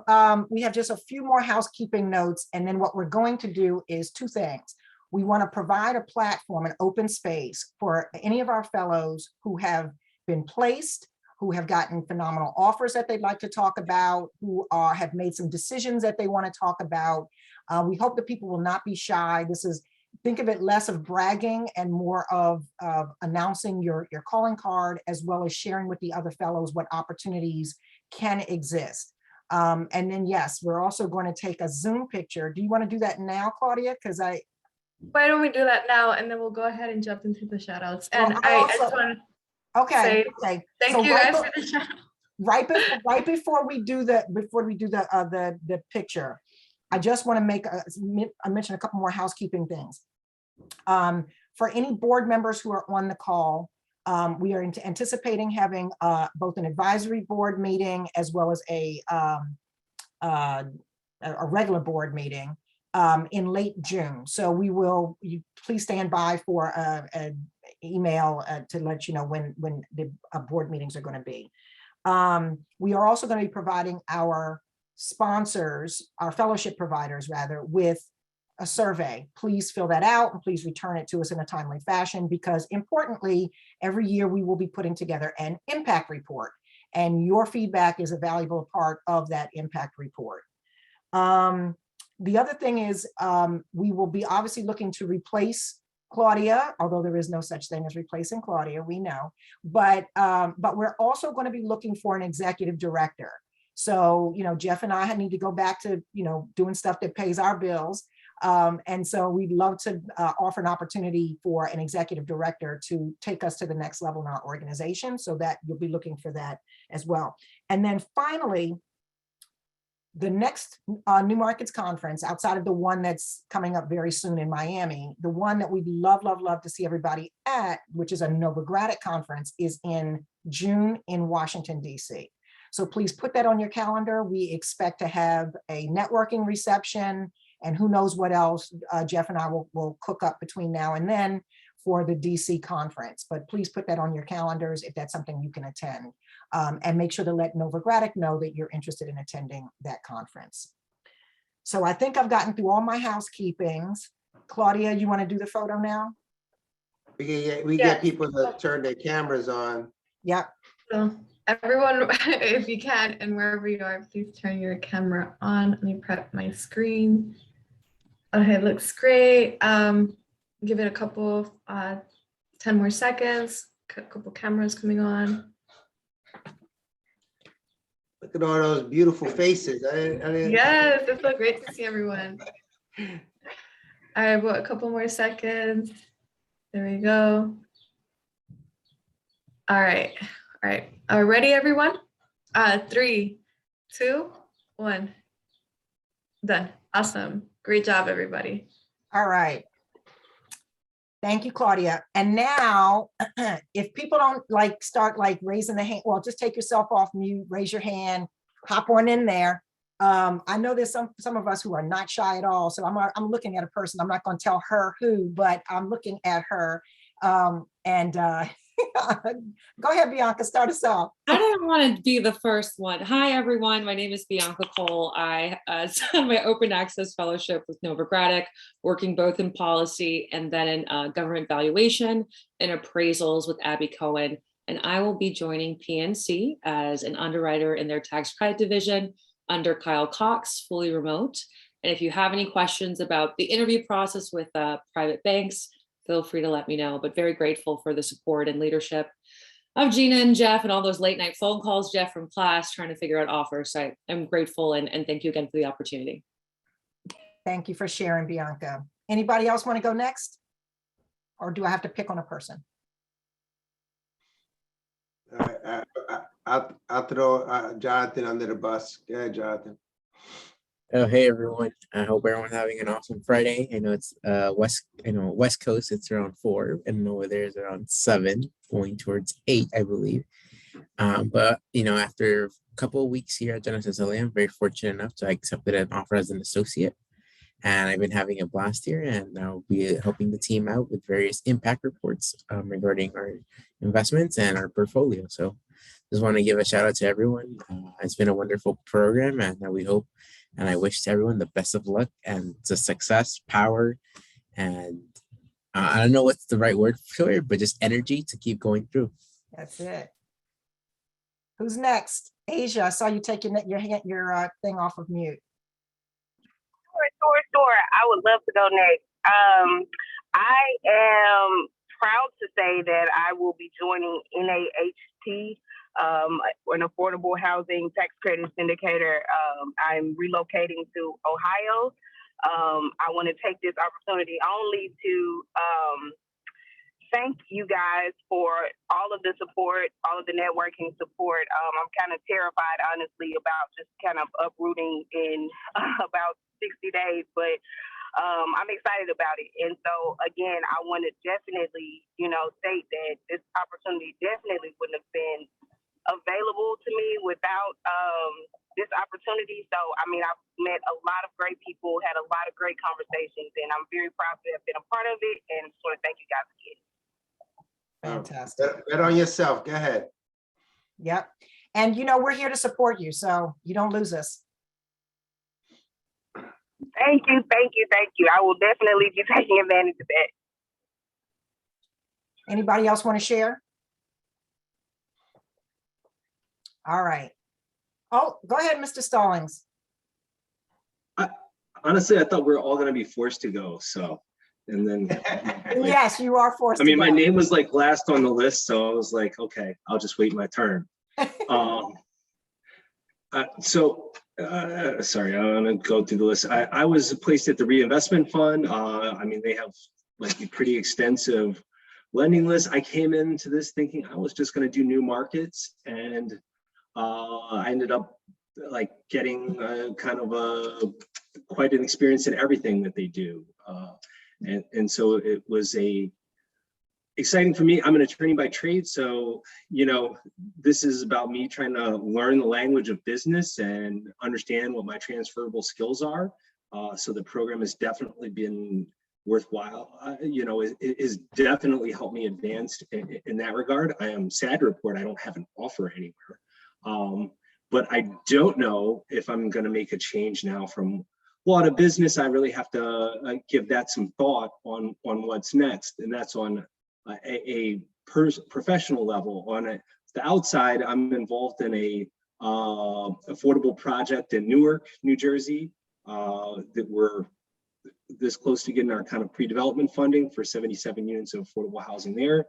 Speaker 1: just a few more housekeeping notes, and then what we're going to do is two things. We want to provide a platform, an open space for any of our fellows who have been placed, who have gotten phenomenal offers that they'd like to talk about, who have made some decisions that they want to talk about. We hope that people will not be shy. Think of it less of bragging and more of announcing your calling card, as well as sharing with the other fellows what opportunities can exist. And then, yes, we're also going to take a Zoom picture. Do you want to do that now, Claudia?
Speaker 8: Why don't we do that now, and then we'll go ahead and jump into the shout outs. And
Speaker 1: Well,
Speaker 8: I just want to
Speaker 1: okay.
Speaker 8: thank you guys for the shout out.
Speaker 1: Right before we do the picture, I just want to I mentioned a couple more housekeeping things. For any board members who are on the call, we are anticipating having both an advisory board meeting as well as a regular board meeting in late June. So you please stand by for an email to let you know when the board meetings are going to be. We are also going to be providing our sponsors, our fellowship providers rather, with a survey. Please fill that out and please return it to us in a timely fashion, because importantly, every year we will be putting together an impact report, and your feedback is a valuable part of that impact report. The other thing is we will be obviously looking to replace Claudia, although there is no such thing as replacing Claudia, we know, but we're also going to be looking for an executive director. So, Jeff and I need to go back to, doing stuff that pays our bills. And so we'd love to offer an opportunity for an executive director to take us to the next level in our organization, so that you'll be looking for that as well. And then finally, the next New Markets Conference, outside of the one that's coming up very soon in Miami, the one that we'd love to see everybody at, which is a Novogradac conference, is in June in Washington, D.C. So please put that on your calendar. We expect to have a networking reception, and who knows what else Jeff and I will cook up between now and then for the DC conference. But please put that on your calendars if that's something you can attend. And make sure to let Novogradac know that you're interested in attending that conference. So I think I've gotten through all my housekeepings. Claudia, you want to do the photo now?
Speaker 2: We get people to turn their cameras on.
Speaker 1: Yep.
Speaker 8: So everyone, if you can, and wherever you are, please turn your camera on. Let me prep my screen. Okay, looks great. Give it a couple, 10 more seconds. A couple cameras coming on.
Speaker 2: Look at all those beautiful faces.
Speaker 8: Yes, it's so great to see everyone. All right, well, a couple more seconds. There we go. All right. Are we ready, everyone? 3, 2, 1. Done. Awesome. Great job, everybody.
Speaker 1: All right. Thank you, Claudia. And now, if people don't start raising the hand, well, just take yourself off mute, raise your hand, hop on in there. I know there's some of us who are not shy at all. So I'm looking at a person. I'm not going to tell her who, but I'm looking at her. Go ahead, Bianca, start us off.
Speaker 6: I didn't want to be the first one. Hi, everyone. My name is Bianca Cole. I started my open access fellowship with Novogradac, working both in policy and then in government valuation and appraisals with Abby Cohen. And I will be joining PNC as an underwriter in their tax credit division under Kyle Cox, fully remote. And if you have any questions about the interview process with private banks, feel free to let me know, but very grateful for the support and leadership of Gina and Jeff and all those late night phone calls, Jeff, from class trying to figure out offers. So I'm grateful and thank you again for the opportunity.
Speaker 1: Thank you for sharing, Bianca. Anybody else want to go next? Or do I have to pick on a person?
Speaker 2: I'll throw Jonathan under the bus. Go ahead, Jonathan.
Speaker 9: Oh, hey everyone. I hope everyone's having an awesome Friday. I know it's West Coast, it's around 4, and over there is around 7, going towards 8, I believe. But after a couple of weeks here at Genesis LA, I'm very fortunate enough to accepted an offer as an associate. And I've been having a blast here, and I'll be helping the team out with various impact reports regarding our investments and our portfolio. So just want to give a shout out to everyone. It's been a wonderful program, and we hope and I wish to everyone the best of luck and the success, power, and I don't know what's the right word for it, but just energy to keep going through.
Speaker 1: That's it. Who's next? Asia, I saw you take your thing off of mute.
Speaker 10: Sure. I would love to go next. I am proud to say that I will be joining NAHT, an affordable housing tax credit syndicator. I'm relocating to Ohio. I want to take this opportunity only to thank you guys for all of the support, all of the networking support. I'm kind of terrified, honestly, about just kind of uprooting in about 60 days, but I'm excited about it. And so, again, I want to definitely, state that this opportunity definitely wouldn't have been available to me without this opportunity. So, I mean, I've met a lot of great people, had a lot of great conversations, and I'm very proud to have been a part of it. And just want to thank you guys again.
Speaker 1: Fantastic.
Speaker 2: Bet on yourself. Go ahead.
Speaker 1: Yep. And we're here to support you, so you don't lose us.
Speaker 10: Thank you. I will definitely be taking advantage of that.
Speaker 1: Anybody else want to share? All right. Oh, go ahead, Mr. Stallings.
Speaker 11: Honestly, I thought we were all going to be forced to go. So, and then.
Speaker 1: Yes, you are forced to go.
Speaker 11: My name was like last on the list. So I was like, okay, I'll just wait my turn. Sorry, I want to go through the list. I was placed at the reinvestment fund. They have like a pretty extensive lending list. I came into this thinking I was just going to do new markets, and I ended up like getting quite an experience in everything that they do. And so it was exciting for me. I'm an attorney by trade, so this is about me trying to learn the language of business and understand what my transferable skills are. So the program has definitely been worthwhile. It has definitely helped me advance in that regard. I am sad to report I don't have an offer anywhere, but I don't know if I'm going to make a change now from law to business. I really have to give that some thought on what's next, and that's on a professional level. On the outside, I'm involved in a affordable project in Newark, New Jersey, that we're this close to getting our kind of pre-development funding for 77 units of affordable housing there.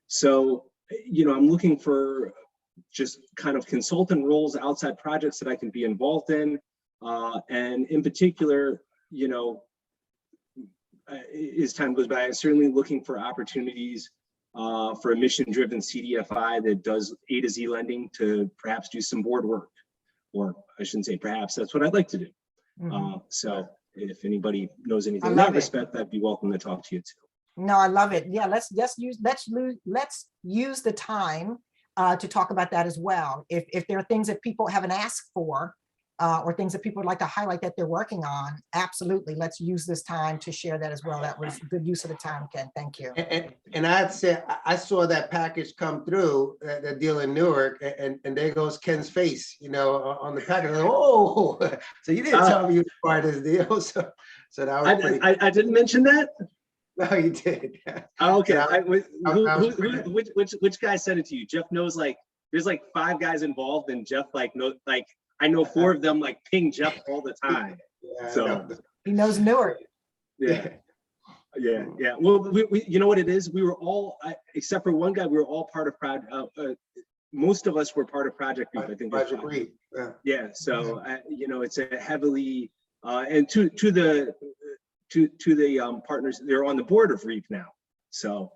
Speaker 11: So, I'm looking for just kind of consultant roles, outside projects that I can be involved in. And in particular, as time goes by, I'm certainly looking for opportunities for a mission-driven CDFI that does A to Z lending to perhaps do some board work, or I shouldn't say perhaps, that's what I'd like to do.
Speaker 1: Mm-hmm.
Speaker 11: So if anybody knows anything in that respect, I'd be welcome to talk to you too.
Speaker 1: No, I love it. Yeah, let's use the time to talk about that as well. If there are things that people haven't asked for, or things that people would like to highlight that they're working on, absolutely, let's use this time to share that as well. That was good use of the time, Ken. Thank you.
Speaker 2: And I'd say I saw that package come through, that deal in Newark, and there goes Ken's face, on the package. Oh, so you didn't tell me you were part of this deal. So that was pretty cool.
Speaker 11: I didn't mention that.
Speaker 2: No, you did.
Speaker 11: Okay. Which guy said it to you? Jeff knows, there's 5 guys involved, and Jeff I know 4 of them ping Jeff all the time.
Speaker 2: Yeah,
Speaker 11: so
Speaker 1: he knows Newark.
Speaker 11: Yeah. Well, we you know what it is? We were all, except for one guy, we were all part of most of us were part of Project REAP. I think
Speaker 2: Project REAP.
Speaker 11: Yeah. So it's a heavily and to the partners, they're on the board of REAP now. So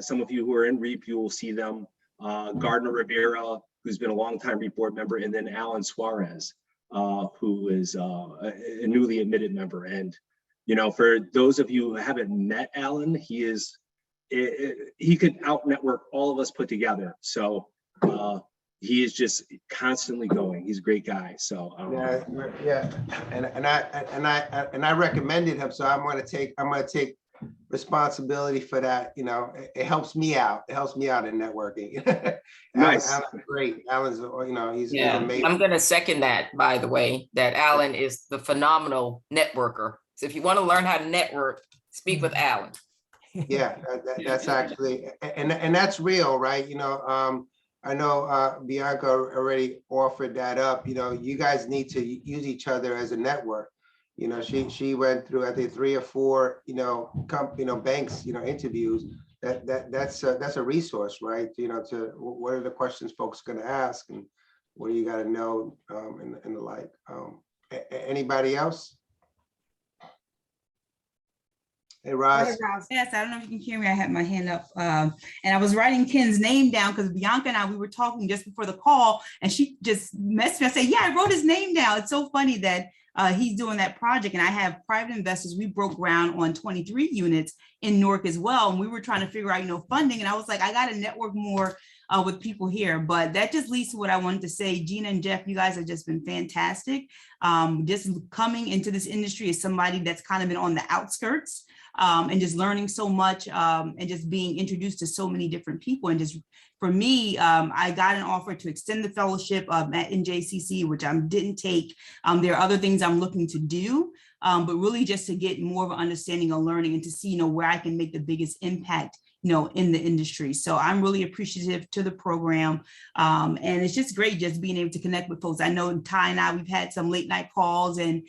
Speaker 11: some of you who are in REAP, you will see them. Gardner Rivera, who's been a longtime REAP board member, and then Alan Suarez, who is a newly admitted member. And for those of you who haven't met Alan, he could out network all of us put together. So he is just constantly going. He's a great guy. So
Speaker 2: yeah, and I recommended him. So I'm going to take responsibility for that. It helps me out. It helps me out in networking.
Speaker 11: Nice.
Speaker 2: Alan's great. Alan's, he's amazing.
Speaker 4: I'm going to second that, by the way, that Alan is the phenomenal networker. So if you want to learn how to network, speak with Alan.
Speaker 2: Yeah, that's actually, and that's real, right? I know Bianca already offered that up. You guys need to use each other as a network. She went through, I think, 3 or 4, banks, interviews. That's a resource, right? To what are the questions folks are going to ask, and what do you got to know, and the like. Anybody else? Hey, Roz.
Speaker 12: Yes, I don't know if you can hear me. I had my hand up, and I was writing Ken's name down because Bianca and I, we were talking just before the call, and she just messaged me. I said, yeah, I wrote his name down. It's so funny that he's doing that project, and I have private investors. We broke ground on 23 units in Newark as well, and we were trying to figure out, funding, and I was like, I got to network more with people here. But that just leads to what I wanted to say. Gina and Jeff, you guys have just been fantastic. Just coming into this industry as somebody that's kind of been on the outskirts, and just learning so much, and just being introduced to so many different people. And just for me, I got an offer to extend the fellowship at NJCC, which I didn't take. There are other things I'm looking to do, but really just to get more of an understanding of learning and to see, where I can make the biggest impact, in the industry. So I'm really appreciative to the program. And it's just great just being able to connect with folks. I know Ty and I, we've had some late night calls and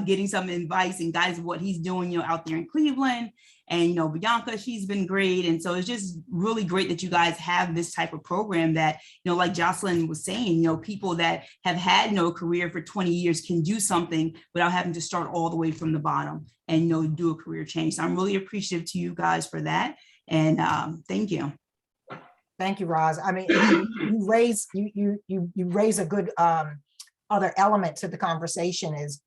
Speaker 12: getting some advice and guidance of what he's doing, out there in Cleveland. And, Bianca, she's been great. And so it's just really great that you guys have this type of program that, like Jocelyn was saying, people that have had no career for 20 years can do something without having to start all the way from the bottom and, do a career change. So I'm really appreciative to you guys for that. And thank you.
Speaker 1: Thank you, Roz. I mean, you raise a good other element to the conversation is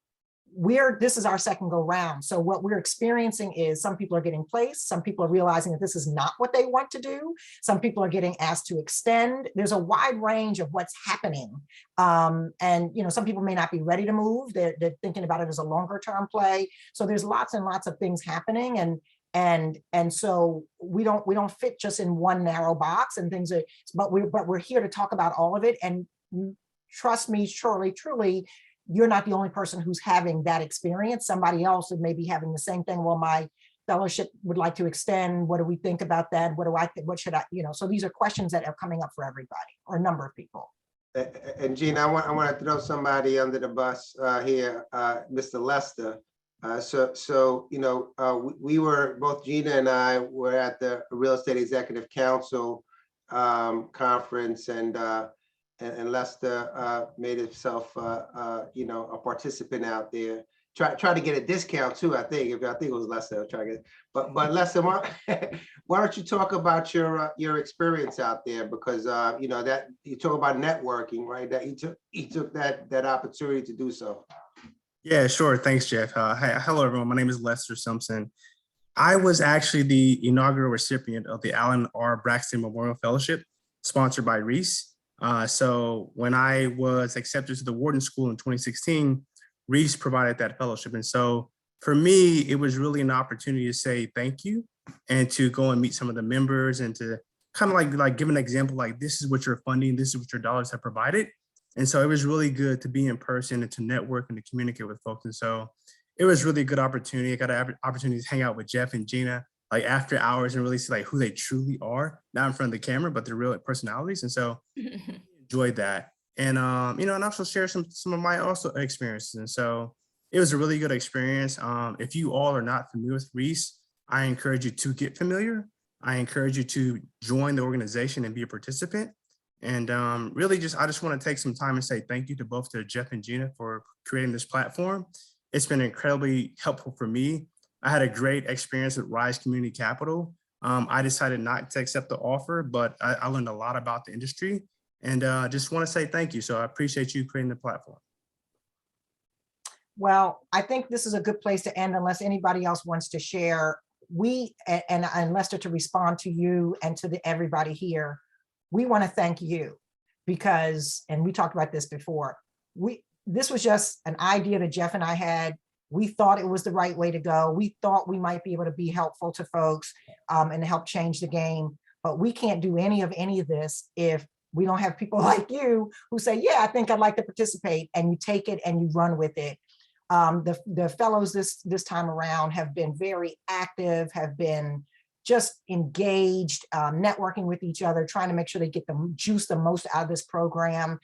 Speaker 1: this is our second go round. So what we're experiencing is some people are getting placed, some people are realizing that this is not what they want to do. Some people are getting asked to extend. There's a wide range of what's happening. And some people may not be ready to move. They're thinking about it as a longer term play. So there's lots and lots of things happening. And so we don't fit just in one narrow box and things but we're here to talk about all of it. And trust me, surely, truly, you're not the only person who's having that experience. Somebody else would maybe having the same thing. Well, my fellowship would like to extend. What do we think about that? What do I think? What should I, so these are questions that are coming up for everybody or a number of people.
Speaker 2: And Gina, I want to throw somebody under the bus here, Mr. Lester. We were, both Gina and I were at the Real Estate Executive Council conference, and Lester made himself, a participant out there. Try to get a discount too. I think it was Lester. But Lester, why don't you talk about your experience out there? Because that you talk about networking, right? That he took that opportunity to do so.
Speaker 13: Yeah, sure. Thanks, Jeff. Hello, everyone. My name is Lester Simpson. I was actually the inaugural recipient of the Alan R. Braxton Memorial Fellowship, sponsored by Reese. So when I was accepted to the Wharton School in 2016, Reese provided that fellowship. And so for me, it was really an opportunity to say thank you and to go and meet some of the members and to kind of like give an example, like this is what you're funding, this is what your dollars have provided. And so it was really good to be in person and to network and to communicate with folks. And so it was really a good opportunity. I got an opportunity to hang out with Jeff and Gina, like after hours, and really see like who they truly are, not in front of the camera, but their real personalities. And so enjoyed that. And, and also share some of my also experiences. And so it was a really good experience. If you all are not familiar with Reese, I encourage you to get familiar. I encourage you to join the organization and be a participant. And really I just want to take some time and say thank you to both to Jeff and Gina for creating this platform. It's been incredibly helpful for me. I had a great experience with Rise Community Capital. I decided not to accept the offer, but I learned a lot about the industry, and just want to say thank you. So I appreciate you creating the platform.
Speaker 1: Well, I think this is a good place to end unless anybody else wants to share. And Lester, to respond to you and to everybody here, we want to thank you because, and we talked about this before, this was just an idea that Jeff and I had. We thought it was the right way to go. We thought we might be able to be helpful to folks and help change the game, but we can't do any of this if we don't have people like you who say, yeah, I think I'd like to participate, and you take it and you run with it. The fellows this time around have been very active, have been just engaged, networking with each other, trying to make sure they get the juice the most out of this program.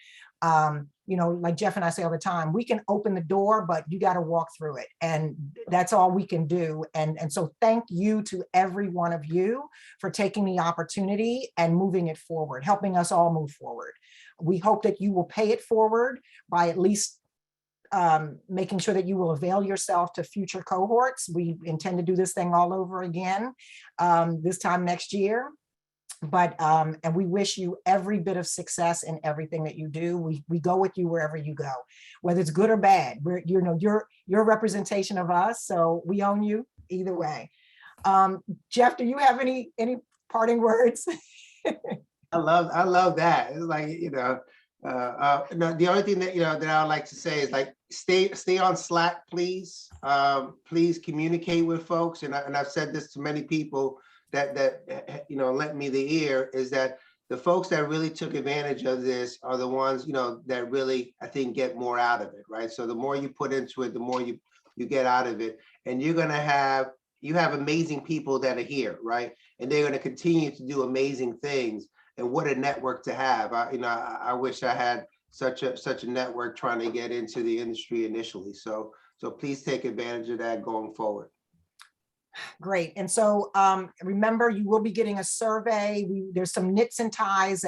Speaker 1: You know, like Jeff and I say all the time, we can open the door, but you got to walk through it. And that's all we can do. And so thank you to every one of you for taking the opportunity and moving it forward, helping us all move forward. We hope that you will pay it forward by at least making sure that you will avail yourself to future cohorts. We intend to do this thing all over again this time next year. But and we wish you every bit of success in everything that you do. We go with you wherever you go, whether it's good or bad. We're, you know, you're a representation of us, so we own you either way. Jeff, do you have any parting words?
Speaker 2: I love that. It's like, you know, no, the only thing that, you know, that I would like to say is like, stay on Slack, please. Please communicate with folks. And I've said this to many people that you know, lent me the ear, is that the folks that really took advantage of this are the ones, you know, that really, I think, get more out of it, right? So the more you put into it, the more you get out of it. And you have amazing people that are here, right? And they're going to continue to do amazing things. And what a network to have. I wish I had such a network trying to get into the industry initially. So please take advantage of that going forward.
Speaker 1: Great. And so remember, you will be getting a survey. There's some knits and ties